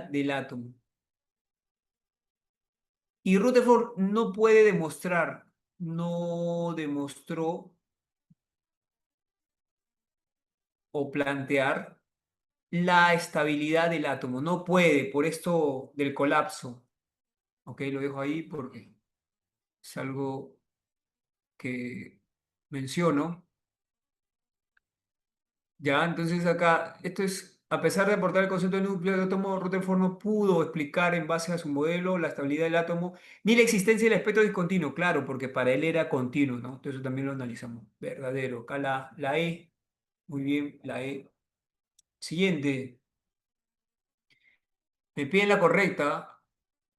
del átomo. Y Rutherford no puede demostrar, no demostró o plantear la estabilidad del átomo. No puede, por esto del colapso. Ok, lo dejo ahí porque es algo que menciono. Ya, entonces acá, esto es, a pesar de aportar el concepto de núcleo de átomo, Rutherford no pudo explicar en base a su modelo la estabilidad del átomo ni la existencia del espectro discontinuo, claro, porque para él era continuo, ¿no? Entonces también lo analizamos. Verdadero. Acá la E, muy bien, la E. Siguiente, me piden la correcta,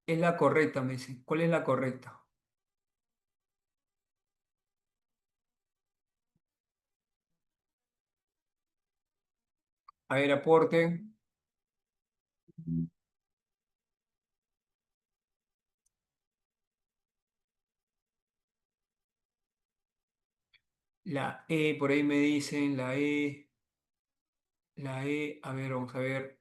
es la correcta, me dice. ¿Cuál es la correcta? A ver, aporte. La E, por ahí me dicen, la E, a ver, vamos a ver.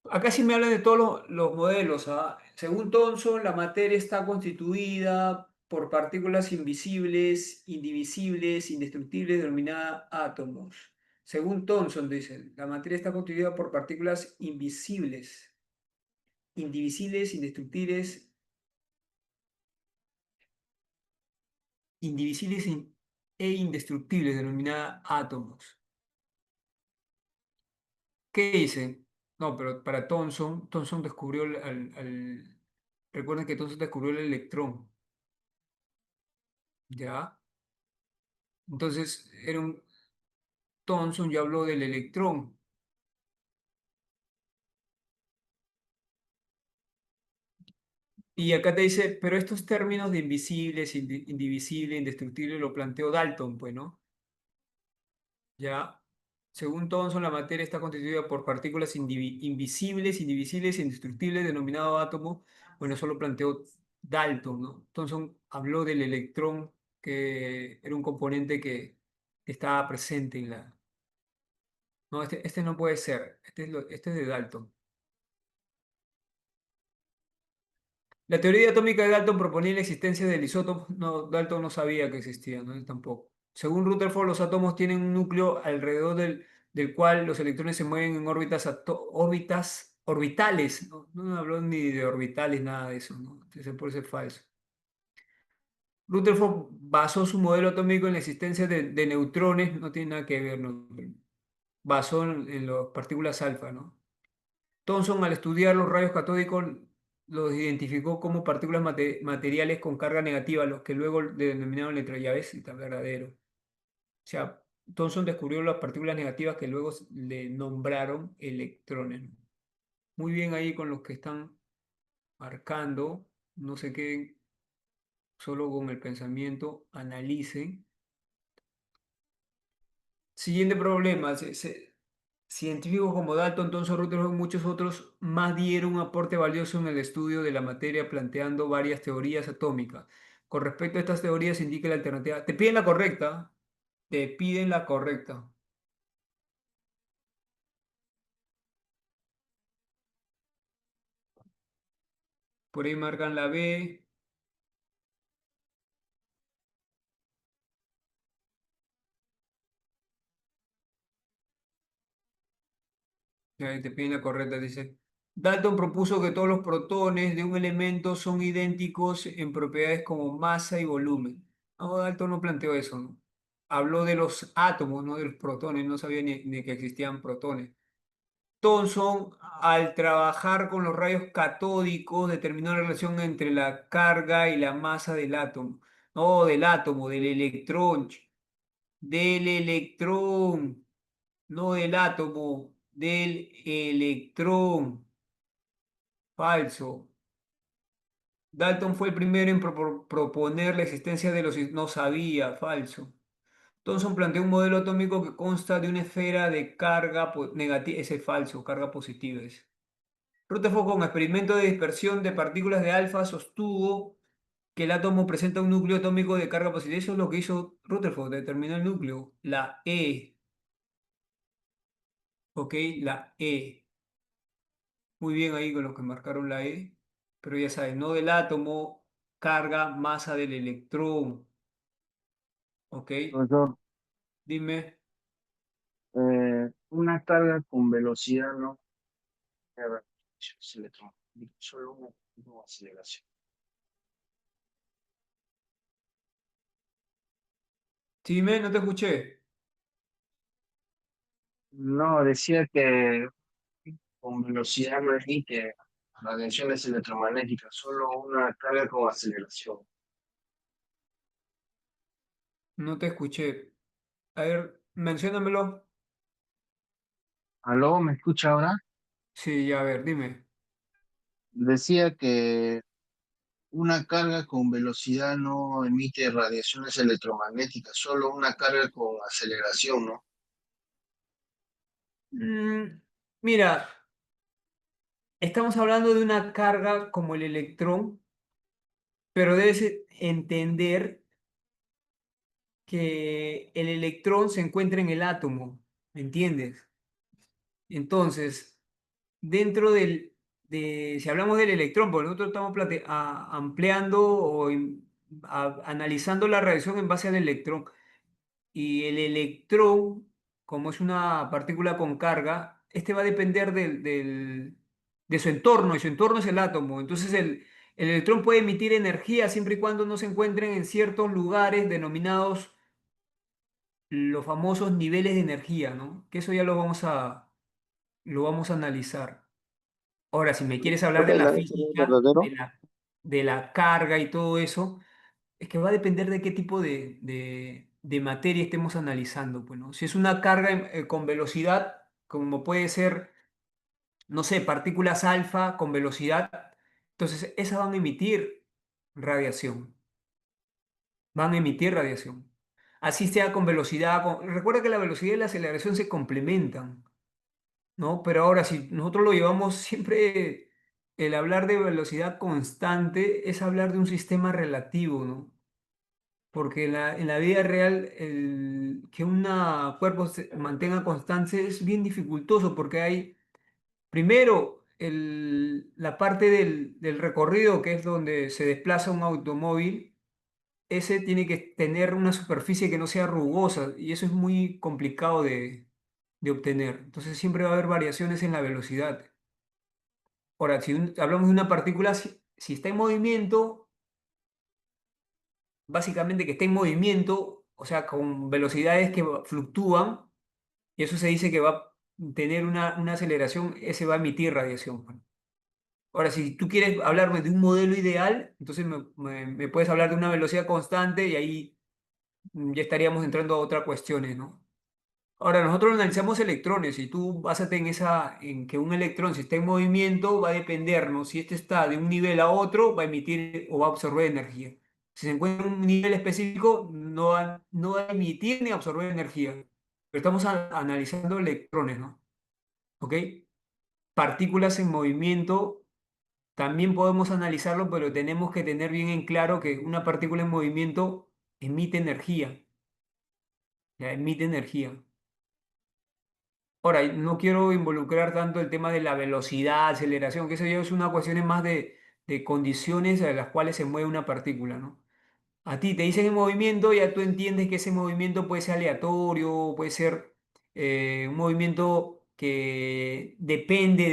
Acá sí me hablan de todos los modelos, ¿ah? Según Thomson, la materia está constituida por partículas invisibles, indivisibles, indestructibles, denominadas átomos. Según Thomson, dicen, la materia está constituida por partículas invisibles, indivisibles, indestructibles, indivisibles e indestructibles, denominadas átomos. ¿Qué dicen? No, pero para Thomson, Thomson descubrió recuerden que Thomson descubrió el electrón, ¿ya? Entonces, Thomson ya habló del electrón. Y acá te dice, pero estos términos de invisibles, indivisible, indestructible, lo planteó Dalton, pues, ¿no? Ya, según Thomson, la materia está constituida por partículas invisibles, indivisibles, indestructibles, denominado átomo. Bueno, eso lo planteó Dalton, ¿no? Thomson habló del electrón, que era un componente que estaba presente en la... No, este no puede ser, este es de Dalton. La teoría atómica de Dalton proponía la existencia del isótopo. No, Dalton no sabía que existía, ¿no? Él tampoco. Según Rutherford, los átomos tienen un núcleo alrededor del cual los electrones se mueven en órbitas orbitales. No, no habló ni de orbitales, nada de eso, ¿no? Entonces puede ser falso. Rutherford basó su modelo atómico en la existencia de neutrones, no tiene nada que ver, ¿no? Basó en las partículas alfa, ¿no? Thomson, al estudiar los rayos catódicos, los identificó como partículas materiales con carga negativa, los que luego le denominaron electrollaves, y está verdadero. O sea, Thomson descubrió las partículas negativas que luego le nombraron electrones. Muy bien ahí con los que están marcando, no se queden solo con el pensamiento, analicen. Siguiente problema. Científicos como Dalton, Thomson, Rutherford y muchos otros más dieron un aporte valioso en el estudio de la materia planteando varias teorías atómicas. Con respecto a estas teorías, se indica la alternativa. Te piden la correcta. Te piden la correcta. Por ahí marcan la B. Y ahí te piden la correcta. Dice, Dalton propuso que todos los protones de un elemento son idénticos en propiedades como masa y volumen. No, Dalton no planteó eso, ¿no? Habló de los átomos, no de los protones. No sabía ni que existían protones. Thomson, al trabajar con los rayos catódicos, determinó la relación entre la carga y la masa del átomo. No, del átomo, del electrón. Del electrón, no del átomo, del electrón. Falso. Dalton fue el primero en proponer la existencia de los... No sabía, falso. Thomson planteó un modelo atómico que consta de una esfera de carga negativa. Ese es falso, carga positiva. Rutherford, con experimento de dispersión de partículas de alfa, sostuvo que el átomo presenta un núcleo atómico de carga positiva. Eso es lo que hizo Rutherford, determinó el núcleo, la E. ¿Ok? La E. Muy bien ahí con los que marcaron la E. Pero ya saben, no del átomo, carga, masa del electrón. ¿Ok? Profesor, Dime. una carga con velocidad no se le toma solo una. como aceleración. Sí, no te escuché. No, decía que con velocidad no emite radiaciones electromagnéticas, solo una carga con aceleración. No te escuché. A ver, menciónamelo. ¿Aló? ¿Me escucha ahora? Sí, ya, a ver, dime. Decía que una carga con velocidad no emite radiaciones electromagnéticas, solo una carga con aceleración, ¿no? Mm, mira, estamos hablando de una carga como el electrón, pero debes entender que el electrón se encuentra en el átomo, ¿me entiendes? Entonces, dentro si hablamos del electrón, porque nosotros estamos ampliando analizando la radiación en base al electrón, y el electrón, como es una partícula con carga, este va a depender de su entorno, y su entorno es el átomo. Entonces, el electrón puede emitir energía siempre y cuando no se encuentren en ciertos lugares denominados los famosos niveles de energía, ¿no? Que eso ya lo vamos a analizar. Ahora, si me quieres hablar de la Eso no es física, verdadero. de la carga y todo eso, es que va a depender de qué tipo de materia estemos analizando, pues, ¿no? Si es una carga con velocidad, como puede ser, no sé, partículas alfa con velocidad, entonces esas van a emitir radiación, van a emitir radiación. Así sea con velocidad, recuerda que la velocidad y la aceleración se complementan. ¿No? Pero ahora, si nosotros lo llevamos siempre, el hablar de velocidad constante es hablar de un sistema relativo, ¿no? Porque en la vida real, que un cuerpo se mantenga constante es bien dificultoso porque hay, primero, la parte del recorrido, que es donde se desplaza un automóvil, ese tiene que tener una superficie que no sea rugosa y eso es muy complicado de obtener. Entonces siempre va a haber variaciones en la velocidad. Ahora, si hablamos de una partícula, si está en movimiento, básicamente que está en movimiento, o sea, con velocidades que fluctúan, y eso se dice que va a tener una aceleración, ese va a emitir radiación, pues. Ahora, si tú quieres hablarme de un modelo ideal, entonces me puedes hablar de una velocidad constante y ahí ya estaríamos entrando a otras cuestiones, ¿no? Ahora, nosotros analizamos electrones y tú básate en que un electrón, si está en movimiento, va a depender, ¿no? Si este está de un nivel a otro, va a emitir o va a absorber energía. Si se encuentra en un nivel específico, no va a emitir ni absorber energía. Pero estamos analizando electrones, ¿no? ¿Ok? Partículas en movimiento, también podemos analizarlo, pero tenemos que tener bien en claro que una partícula en movimiento emite energía, ya emite energía. Ahora, no quiero involucrar tanto el tema de la velocidad, aceleración, que eso ya es una cuestión más de condiciones a las cuales se mueve una partícula, ¿no? A ti te dicen en movimiento, ya tú entiendes que ese movimiento puede ser aleatorio, puede ser un movimiento que depende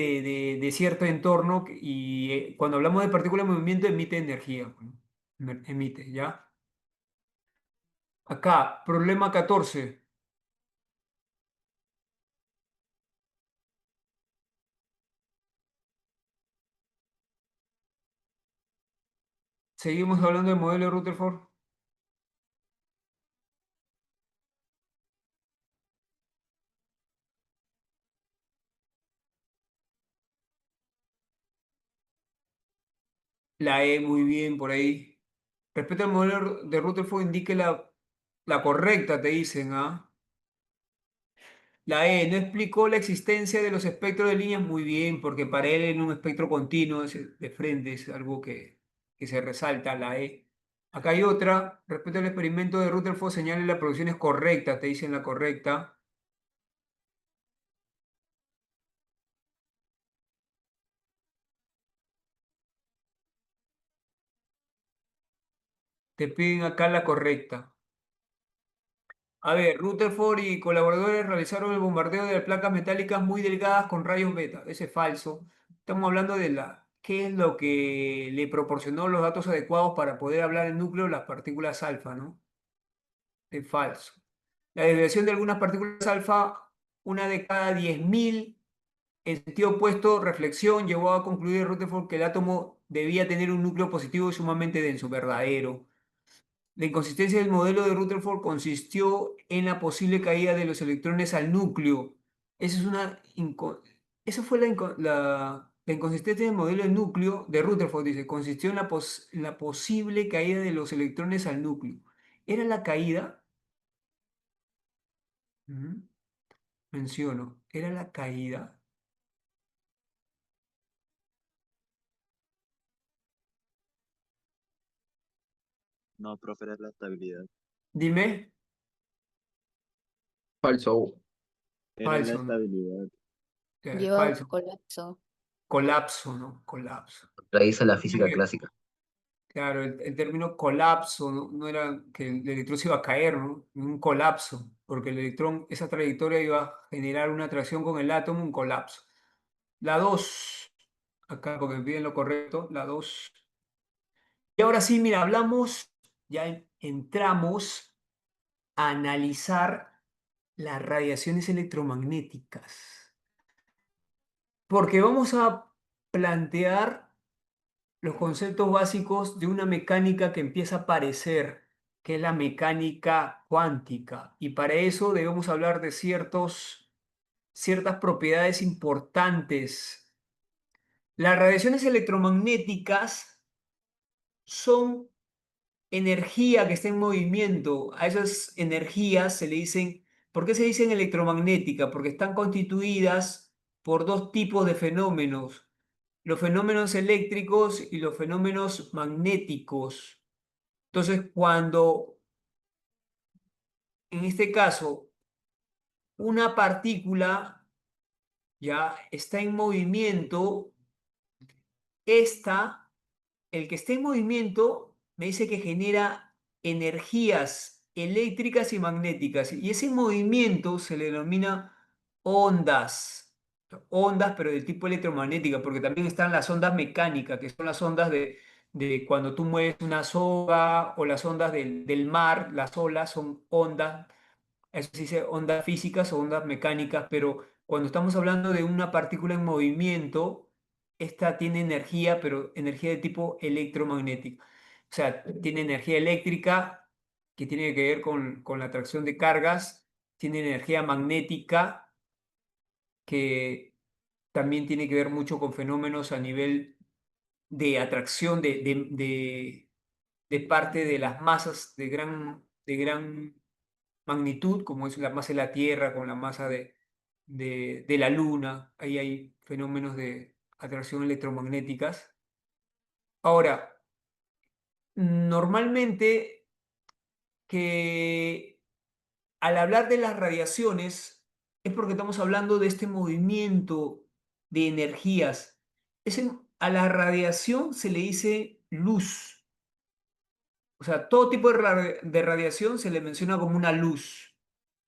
de cierto entorno y cuando hablamos de partícula en movimiento emite energía, pues, ¿no? Emite, ¿ya? Acá, problema 14. Seguimos hablando del modelo de Rutherford. La E, muy bien, por ahí. Respecto al modelo de Rutherford, indique la correcta, te dicen, ¿ah? La E, no explicó la existencia de los espectros de líneas muy bien, porque para él en un espectro continuo de frente es algo que se resalta, la E. Acá hay otra, respecto al experimento de Rutherford, señale la producción es correcta, te dicen la correcta. Te piden acá la correcta. A ver, Rutherford y colaboradores realizaron el bombardeo de placas metálicas muy delgadas con rayos beta. Ese es falso. Estamos hablando de la qué es lo que le proporcionó los datos adecuados para poder hablar el núcleo de las partículas alfa, ¿no? Es falso. La desviación de algunas partículas alfa, una de cada 10.000 en sentido opuesto, reflexión, llevó a concluir Rutherford que el átomo debía tener un núcleo positivo y sumamente denso, verdadero. La inconsistencia del modelo de Rutherford consistió en la posible caída de los electrones al núcleo. Esa es una Eso fue la inconsistencia del modelo del núcleo de Rutherford, dice, consistió en en la posible caída de los electrones al núcleo. ¿Era la caída? Ujú. Menciono, ¿era la caída? No, profe, era la estabilidad. Dime. Falso. Era la Falso, ¿no? estabilidad. Lleva Falso. colapso. Colapso, ¿no? Colapso. Raíz a la Dice física que, clásica. claro, el término colapso no era que el electrón se iba a caer, ¿no? Un colapso, porque el electrón, esa trayectoria iba a generar una atracción con el átomo, un colapso. La 2 acá porque me piden lo correcto, la 2. Y ahora sí, mira, hablamos, ya entramos a analizar las radiaciones electromagnéticas, porque vamos a plantear los conceptos básicos de una mecánica que empieza a aparecer, que es la mecánica cuántica. Y para eso debemos hablar de ciertas propiedades importantes. Las radiaciones electromagnéticas son energía que está en movimiento. A esas energías se le dicen, ¿por qué se dicen electromagnética? Porque están constituidas por dos tipos de fenómenos: los fenómenos eléctricos y los fenómenos magnéticos. Entonces, cuando en este caso una partícula ya está en movimiento, esta, el que esté en movimiento, me dice que genera energías eléctricas y magnéticas. Y ese movimiento se le denomina ondas. Ondas, pero del tipo electromagnética, porque también están las ondas mecánicas, que son las ondas de cuando tú mueves una soga, o las ondas del mar, las olas son ondas. Eso se dice ondas físicas o ondas mecánicas, pero cuando estamos hablando de una partícula en movimiento, esta tiene energía, pero energía de tipo electromagnético. O sea, tiene energía eléctrica que tiene que ver con la atracción de cargas, tiene energía magnética que también tiene que ver mucho con fenómenos a nivel de atracción de parte de las masas de gran magnitud, como es la masa de la Tierra con la masa de la Luna. Ahí hay fenómenos de atracción electromagnéticas. Ahora, normalmente que al hablar de las radiaciones es porque estamos hablando de este movimiento de energías. A la radiación se le dice luz. O sea, todo tipo de radiación se le menciona como una luz.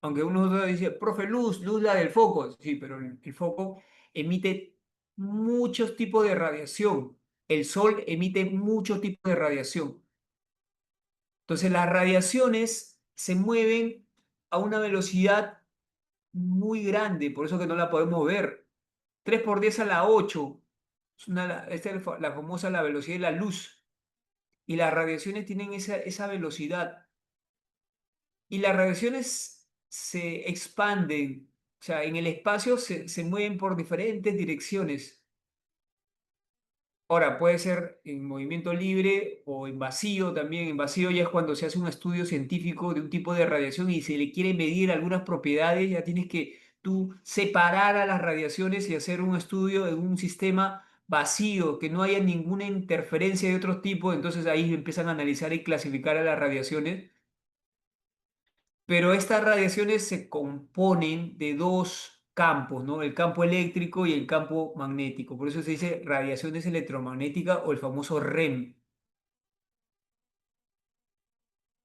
Aunque uno dice, profe, luz la del foco. Sí, pero el foco emite muchos tipos de radiación. El sol emite muchos tipos de radiación. Entonces, las radiaciones se mueven a una velocidad muy grande, por eso que no la podemos ver. 3 por 10 a la 8. Esta es la famosa la velocidad de la luz. Y las radiaciones tienen esa velocidad. Y las radiaciones se expanden, o sea, en el espacio se mueven por diferentes direcciones. Ahora, puede ser en movimiento libre o en vacío también. En vacío ya es cuando se hace un estudio científico de un tipo de radiación y se le quiere medir algunas propiedades, ya tienes que tú separar a las radiaciones y hacer un estudio de un sistema vacío, que no haya ninguna interferencia de otro tipo. Entonces ahí empiezan a analizar y clasificar a las radiaciones. Pero estas radiaciones se componen de dos campos, ¿no? El campo eléctrico y el campo magnético. Por eso se dice radiaciones electromagnéticas o el famoso REM.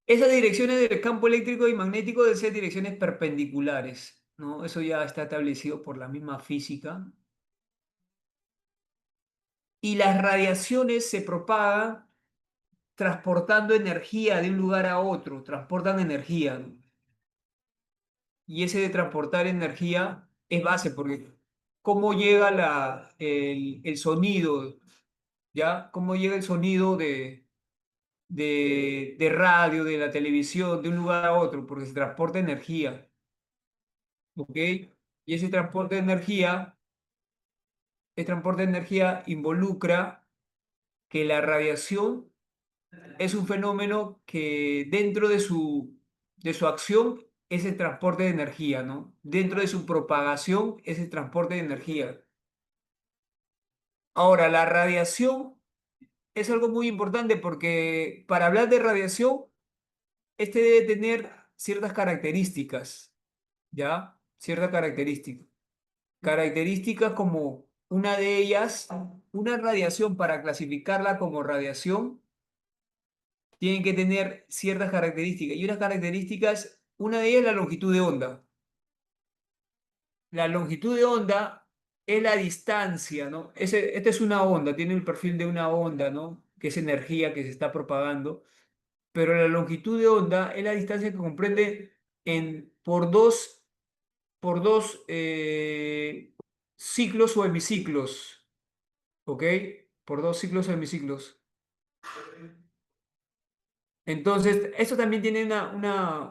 Esas direcciones del campo eléctrico y magnético deben ser direcciones perpendiculares, ¿no? Eso ya está establecido por la misma física. y las radiaciones se propagan transportando energía de un lugar a otro, transportan energía, ¿no? Y ese de transportar energía es base, porque ¿cómo llega el sonido? ¿Ya? ¿Cómo llega el sonido de radio, de la televisión, de un lugar a otro? Porque se transporta energía, ¿ok? Y ese transporte de energía involucra que la radiación es un fenómeno que dentro de su acción es el transporte de energía, ¿no? Dentro de su propagación es el transporte de energía. Ahora, la radiación es algo muy importante porque para hablar de radiación, este debe tener ciertas características, ¿ya? Ciertas características. Características como una de ellas, una radiación para clasificarla como radiación, tiene que tener ciertas características. Y unas características, una de ellas es la longitud de onda. La longitud de onda es la distancia, ¿no? Esta es una onda, tiene el perfil de una onda, ¿no? Que es energía que se está propagando. Pero la longitud de onda es la distancia que comprende por dos ciclos o hemiciclos, ¿ok? Por dos ciclos o hemiciclos. Entonces, esto también tiene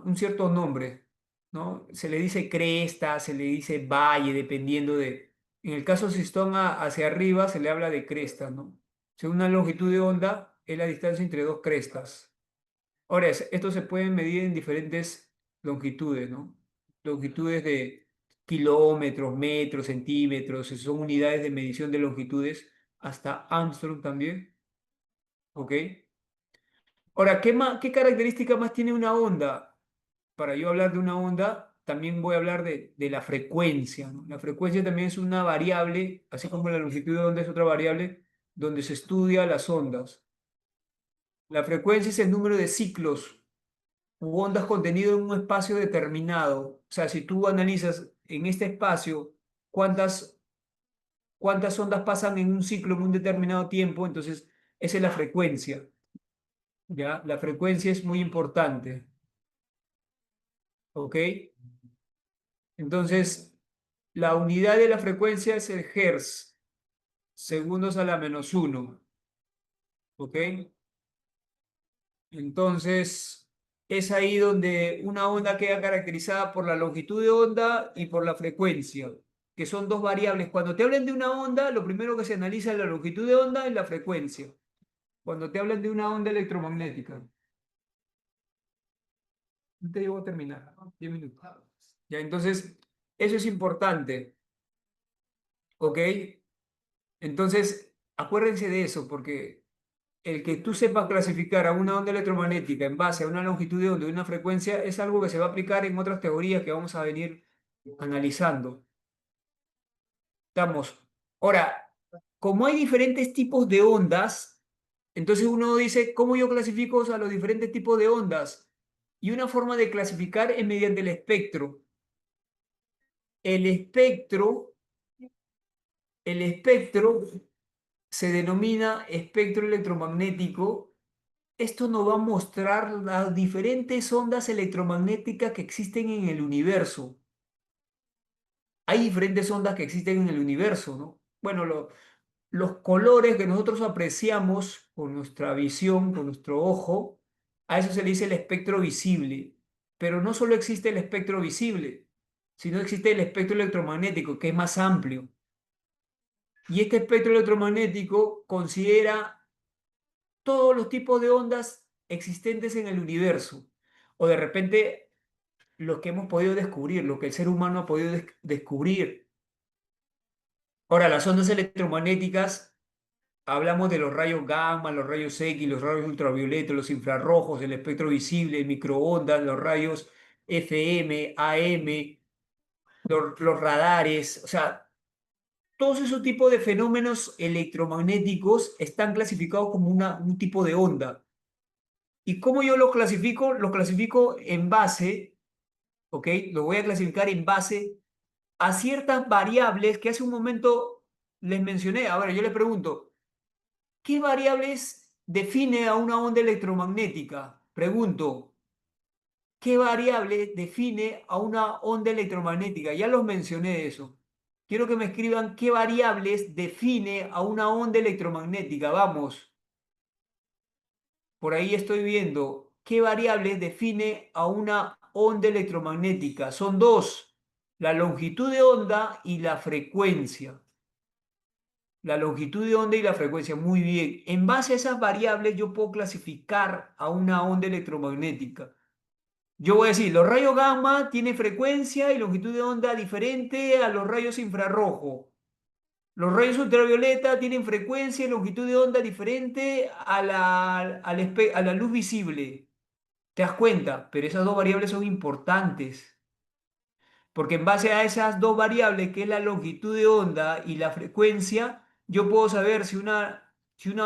un cierto nombre, ¿no? Se le dice cresta, se le dice valle, dependiendo de... En el caso si están hacia arriba, se le habla de cresta, ¿no? Según una longitud de onda, es la distancia entre dos crestas. Ahora, esto se puede medir en diferentes longitudes, ¿no? Longitudes de kilómetros, metros, centímetros, son unidades de medición de longitudes, hasta Armstrong también, ¿ok? Ahora, ¿qué característica más tiene una onda? Para yo hablar de una onda, también voy a hablar de la frecuencia, ¿no? La frecuencia también es una variable, así como la longitud de onda es otra variable, donde se estudia las ondas. La frecuencia es el número de ciclos u ondas contenido en un espacio determinado. O sea, si tú analizas en este espacio cuántas ondas pasan en un ciclo en un determinado tiempo, entonces esa es la frecuencia, ¿ya? La frecuencia es muy importante, ¿ok? Entonces, la unidad de la frecuencia es el hertz, segundos a la menos uno, ¿ok? Entonces, es ahí donde una onda queda caracterizada por la longitud de onda y por la frecuencia, que son dos variables. Cuando te hablan de una onda, lo primero que se analiza es la longitud de onda y la frecuencia. Cuando te hablan de una onda electromagnética. No te llevo a terminar, ¿no? 10 minutos. Ya, entonces, eso es importante, ¿ok? Entonces, acuérdense de eso, porque el que tú sepas clasificar a una onda electromagnética en base a una longitud de onda y una frecuencia es algo que se va a aplicar en otras teorías que vamos a venir analizando. Estamos. Ahora, como hay diferentes tipos de ondas, entonces uno dice, ¿cómo yo clasifico a los diferentes tipos de ondas? Y una forma de clasificar es mediante el espectro. El espectro, el espectro se denomina espectro electromagnético. Esto nos va a mostrar las diferentes ondas electromagnéticas que existen en el universo. Hay diferentes ondas que existen en el universo, ¿no? Bueno, los colores que nosotros apreciamos con nuestra visión, con nuestro ojo, a eso se le dice el espectro visible. Pero no solo existe el espectro visible, sino existe el espectro electromagnético, que es más amplio. Y este espectro electromagnético considera todos los tipos de ondas existentes en el universo, o de repente los que hemos podido descubrir, lo que el ser humano ha podido descubrir. Ahora, las ondas electromagnéticas, hablamos de los rayos gamma, los rayos X, los rayos ultravioletas, los infrarrojos, el espectro visible, microondas, los rayos FM, AM, los radares, o sea, todos esos tipos de fenómenos electromagnéticos están clasificados como un tipo de onda. ¿Y cómo yo los clasifico? Los clasifico en base, ¿ok? Lo voy a clasificar en base a ciertas variables que hace un momento les mencioné. Ahora, yo les pregunto, ¿qué variables define a una onda electromagnética? Pregunto, ¿qué variable define a una onda electromagnética? Ya los mencioné eso. Quiero que me escriban qué variables define a una onda electromagnética. Vamos, por ahí estoy viendo qué variables define a una onda electromagnética. Son dos, la longitud de onda y la frecuencia. La longitud de onda y la frecuencia, muy bien. En base a esas variables yo puedo clasificar a una onda electromagnética. Yo voy a decir, los rayos gamma tienen frecuencia y longitud de onda diferente a los rayos infrarrojos. Los rayos ultravioleta tienen frecuencia y longitud de onda diferente a a la luz visible. ¿Te das cuenta? Pero esas dos variables son importantes, porque en base a esas dos variables, que es la longitud de onda y la frecuencia, yo puedo saber si una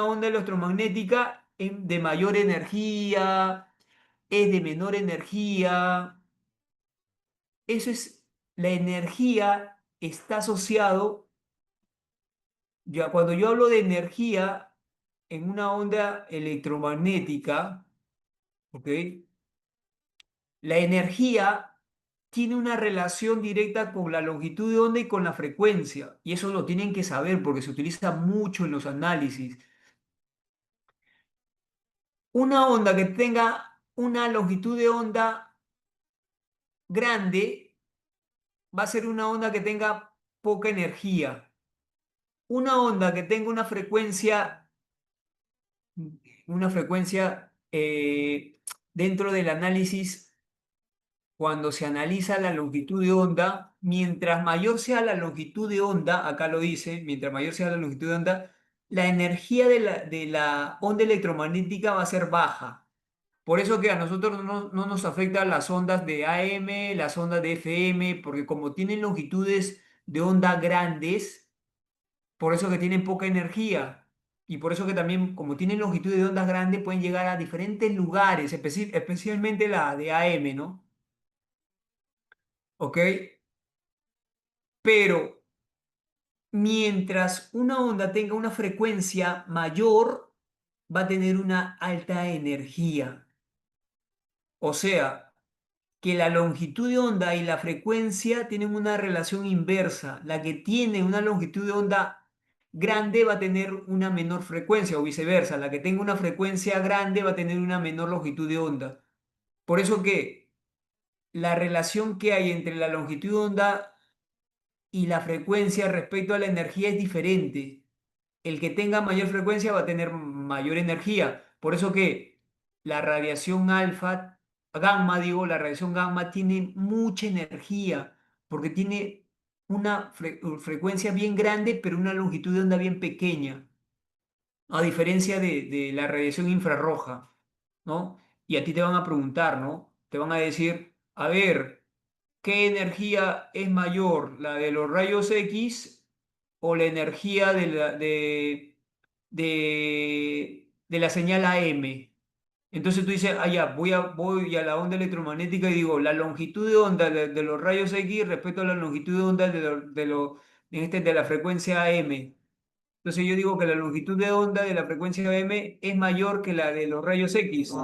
onda electromagnética es de mayor energía, es de menor energía. Eso es, la energía está asociado, ya cuando yo hablo de energía en una onda electromagnética, ¿ok? La energía tiene una relación directa con la longitud de onda y con la frecuencia, y eso lo tienen que saber porque se utiliza mucho en los análisis. Una onda que tenga una longitud de onda grande va a ser una onda que tenga poca energía. Una onda que tenga una frecuencia dentro del análisis, cuando se analiza la longitud de onda, mientras mayor sea la longitud de onda, acá lo dice, mientras mayor sea la longitud de onda, la energía de la onda electromagnética va a ser baja. Por eso que a nosotros no nos afectan las ondas de AM, las ondas de FM, porque como tienen longitudes de onda grandes, por eso que tienen poca energía. Y por eso que también, como tienen longitudes de ondas grandes, pueden llegar a diferentes lugares, especialmente la de AM, ¿no? ¿Ok? Pero mientras una onda tenga una frecuencia mayor, va a tener una alta energía. O sea, que la longitud de onda y la frecuencia tienen una relación inversa. La que tiene una longitud de onda grande va a tener una menor frecuencia o viceversa. La que tenga una frecuencia grande va a tener una menor longitud de onda. Por eso que la relación que hay entre la longitud de onda y la frecuencia respecto a la energía es diferente. El que tenga mayor frecuencia va a tener mayor energía. Por eso que la radiación alfa, gamma, digo, la radiación gamma tiene mucha energía porque tiene una frecuencia bien grande, pero una longitud de onda bien pequeña, a diferencia de la radiación infrarroja, ¿no? Y a ti te van a preguntar, ¿no? Te van a decir, a ver, ¿qué energía es mayor, la de los rayos X o la energía de la señal AM? Entonces tú dices, ah, ya, voy a la onda electromagnética y digo, la longitud de onda de los rayos X respecto a la longitud de onda de la frecuencia AM. Entonces yo digo que la longitud de onda de la frecuencia AM es mayor que la de los rayos X.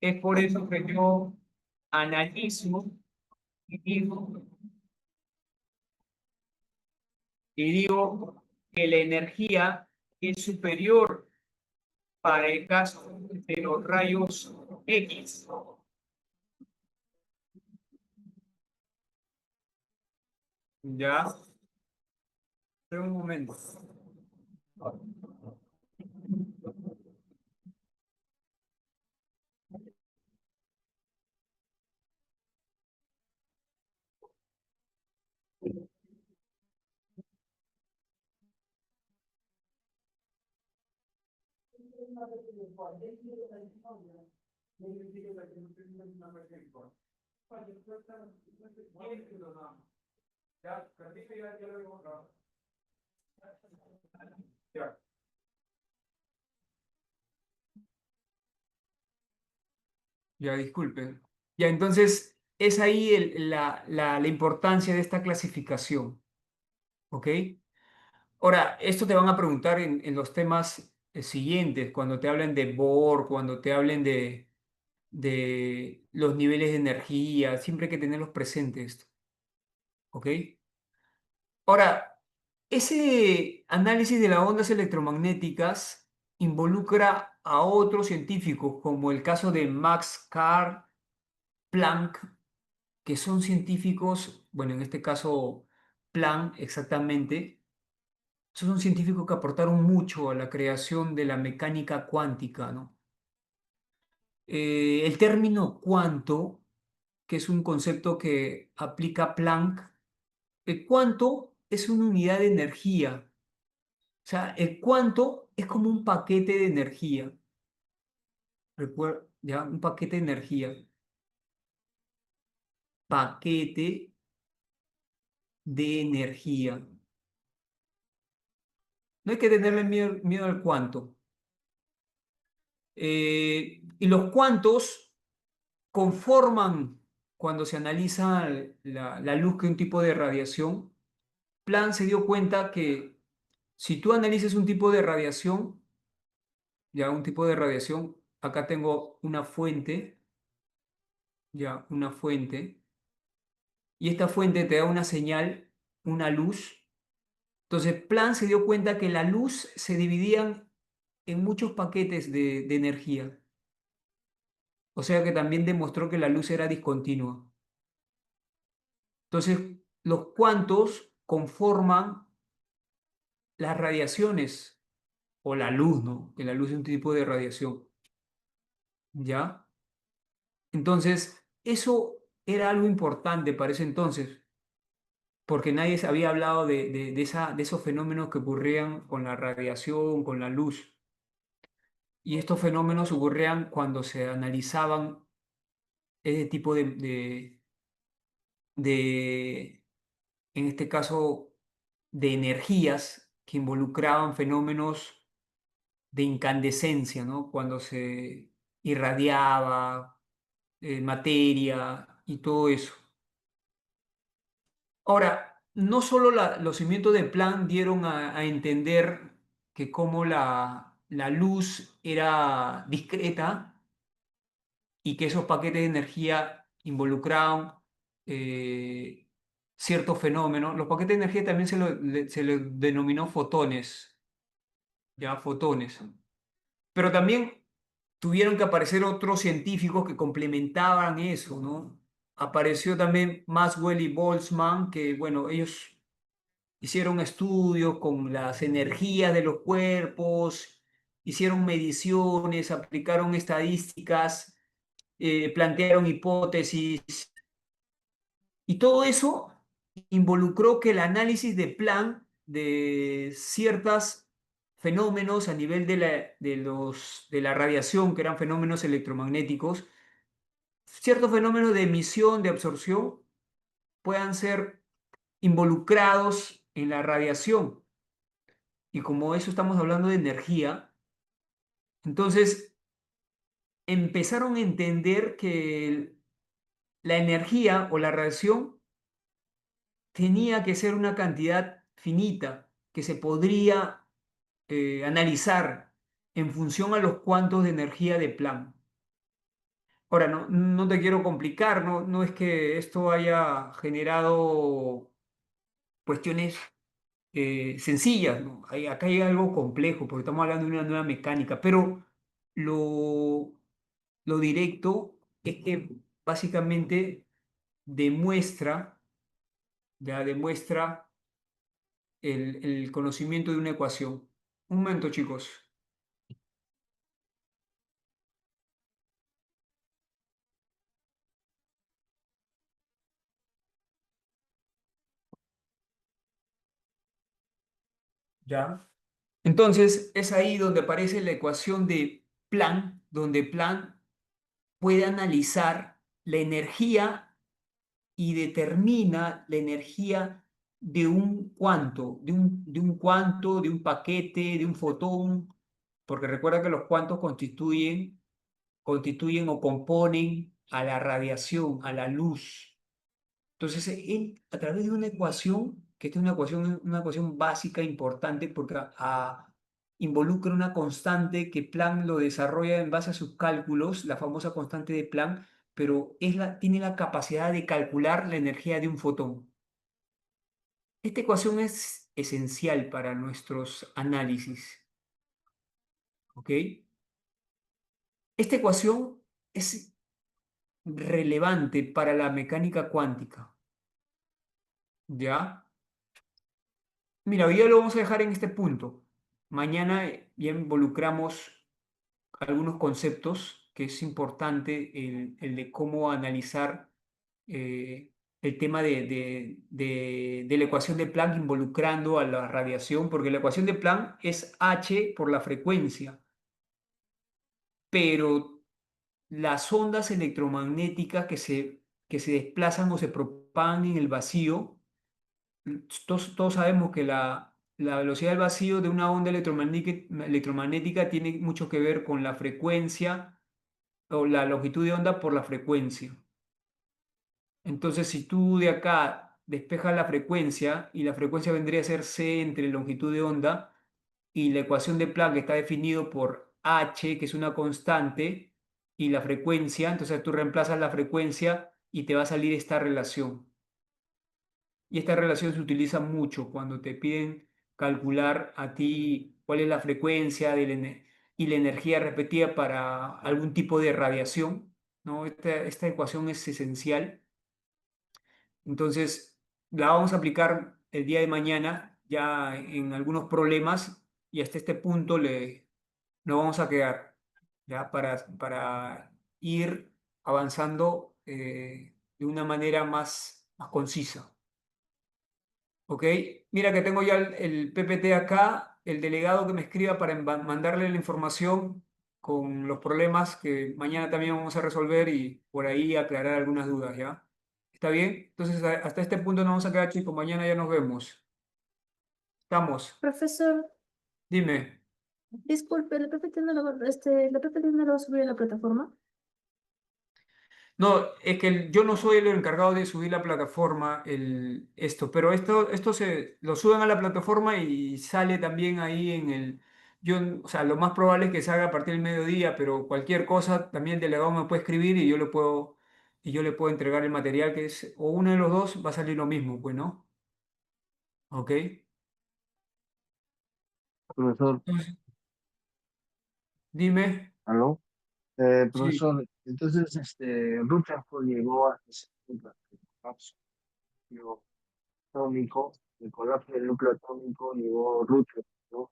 Es por eso que yo analizo y digo que la energía es superior para el caso de los rayos X. Ya, espera un momento. Ya, ya, disculpen. Ya, entonces es ahí la importancia de esta clasificación, ¿ok? Ahora, esto te van a preguntar en los temas siguientes, cuando te hablen de Bohr, cuando te hablen de los niveles de energía, siempre hay que tenerlos presentes, ¿ok? Ahora, ese análisis de las ondas electromagnéticas involucra a otros científicos, como el caso de Max Carr, Planck, que son científicos, bueno, en este caso Planck exactamente, son científicos que aportaron mucho a la creación de la mecánica cuántica, ¿no? El término cuanto, que es un concepto que aplica Planck, el cuanto es una unidad de energía. O sea, el cuanto es como un paquete de energía. Recuerda, ya, un paquete de energía. Paquete de energía. No hay que tenerle miedo al cuanto. Y los cuantos conforman, cuando se analiza la luz, que es un tipo de radiación. Planck se dio cuenta que si tú analizas un tipo de radiación, ya un tipo de radiación, acá tengo una fuente, ya una fuente, y esta fuente te da una señal, una luz. Entonces Planck se dio cuenta que la luz se dividía en muchos paquetes de energía. O sea que también demostró que la luz era discontinua. Entonces, los cuantos conforman las radiaciones o la luz, ¿no? Que la luz es un tipo de radiación, ¿ya? Entonces, eso era algo importante para ese entonces, porque nadie se había hablado de esos fenómenos que ocurrían con la radiación, con la luz. Y estos fenómenos ocurrían cuando se analizaban ese tipo de, en este caso, de energías que involucraban fenómenos de incandescencia, ¿no? Cuando se irradiaba materia y todo eso. Ahora, no solo los cimientos de Planck dieron a entender que como la luz era discreta y que esos paquetes de energía involucraban eh, ciertos fenómenos. Los paquetes de energía también se le denominó fotones, ya fotones. Pero también tuvieron que aparecer otros científicos que complementaban eso, ¿no? Apareció también Maxwell y Boltzmann, que, bueno, ellos hicieron estudios con las energías de los cuerpos, hicieron mediciones, aplicaron estadísticas, plantearon hipótesis, y todo eso involucró que el análisis de Planck de ciertos fenómenos a nivel de la radiación, que eran fenómenos electromagnéticos, ciertos fenómenos de emisión, de absorción, puedan ser involucrados en la radiación. Y como eso estamos hablando de energía, entonces empezaron a entender que la energía o la radiación tenía que ser una cantidad finita que se podría analizar en función a los cuantos de energía de Planck. Ahora, no te quiero complicar, no es que esto haya generado cuestiones sencillas, ¿no? Acá hay algo complejo, porque estamos hablando de una nueva mecánica, pero lo, lo directo es que básicamente demuestra, ya demuestra el conocimiento de una ecuación. Un momento, chicos. ¿Ya? Entonces, es ahí donde aparece la ecuación de Planck, donde Planck puede analizar la energía y determina la energía de un cuanto, de un cuanto, de un paquete, de un fotón, porque recuerda que los cuantos constituyen o componen a la radiación, a la luz. Entonces, él, a través de una ecuación, que esta es una ecuación básica importante porque involucra una constante que Planck lo desarrolla en base a sus cálculos, la famosa constante de Planck, pero tiene la capacidad de calcular la energía de un fotón. Esta ecuación es esencial para nuestros análisis. ¿Ok? Esta ecuación es relevante para la mecánica cuántica. ¿Ya? Mira, hoy día lo vamos a dejar en este punto. Mañana ya involucramos algunos conceptos que es importante el de cómo analizar el tema de la ecuación de Planck involucrando a la radiación, porque la ecuación de Planck es H por la frecuencia, pero las ondas electromagnéticas que se desplazan o se propagan en el vacío, todos sabemos que la velocidad del vacío de una onda electromagnética tiene mucho que ver con la frecuencia o la longitud de onda por la frecuencia. Entonces, si tú de acá despejas la frecuencia y la frecuencia vendría a ser c entre longitud de onda y la ecuación de Planck está definido por h, que es una constante, y la frecuencia, entonces tú reemplazas la frecuencia y te va a salir esta relación. Y esta relación se utiliza mucho cuando te piden calcular a ti cuál es la frecuencia y la energía repetida para algún tipo de radiación, ¿no? Esta ecuación es esencial. Entonces, la vamos a aplicar el día de mañana ya en algunos problemas y hasta este punto nos vamos a quedar ya para ir avanzando de una manera más concisa. ¿Ok? Mira que tengo ya el PPT acá, el delegado que me escriba para mandarle la información con los problemas que mañana también vamos a resolver y por ahí aclarar algunas dudas, ¿ya? ¿Está bien? Entonces, hasta este punto nos vamos a quedar, chicos. Mañana ya nos vemos. Estamos. Profesor, Dime. disculpe, ¿la PPT no lo va a subir a la plataforma? No, es que yo no soy el encargado de subir la plataforma, pero esto se lo suben a la plataforma y sale también ahí o sea, lo más probable es que salga a partir del mediodía, pero cualquier cosa también el delegado me puede escribir y yo le puedo entregar el material que es, o uno de los dos va a salir lo mismo, pues, ¿no? ¿Ok? Profesor, Entonces, dime, ¿aló? sí, Profesor, entonces, Rutherford llegó a ese punto de colapso atómico, el colapso del núcleo atómico llegó Rutherford, ¿no?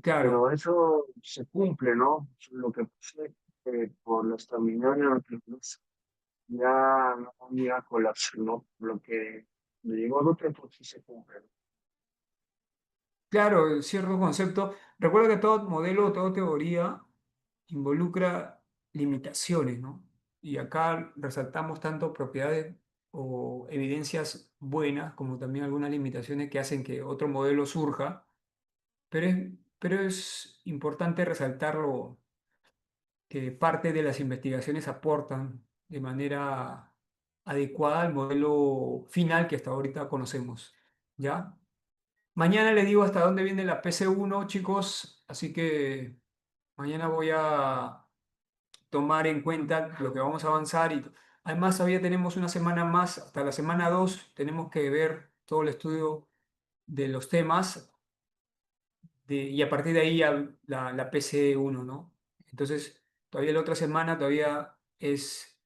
claro. Pero eso se cumple, ¿no? Lo que pasa es que por la estabilidad de la naturaleza ya no llega a colapsar, ¿no? Lo que le llegó a Rutherford sí se cumple, ¿no? Claro, cierto concepto. Recuerda que todo modelo, toda teoría involucra limitaciones, ¿no? Y acá resaltamos tanto propiedades o evidencias buenas como también algunas limitaciones que hacen que otro modelo surja, pero es importante resaltarlo que parte de las investigaciones aportan de manera adecuada al modelo final que hasta ahorita conocemos, ¿ya? Mañana les digo hasta dónde viene la PC1, chicos, así que mañana voy a tomar en cuenta lo que vamos a avanzar y además todavía tenemos una semana más, hasta la semana 2 tenemos que ver todo el estudio de los temas y a partir de ahí ya la PC1, ¿no? Entonces, todavía la otra semana todavía es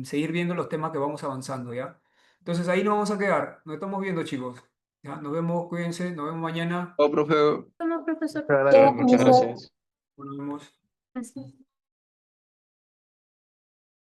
seguir viendo los temas que vamos avanzando, ¿ya? Entonces ahí nos vamos a quedar, nos estamos viendo, chicos. ¿Ya? Nos vemos, cuídense, nos vemos mañana. Oh, profe, No, profesor. Muchas gracias. muchas gracias. Nos vemos. Gracias.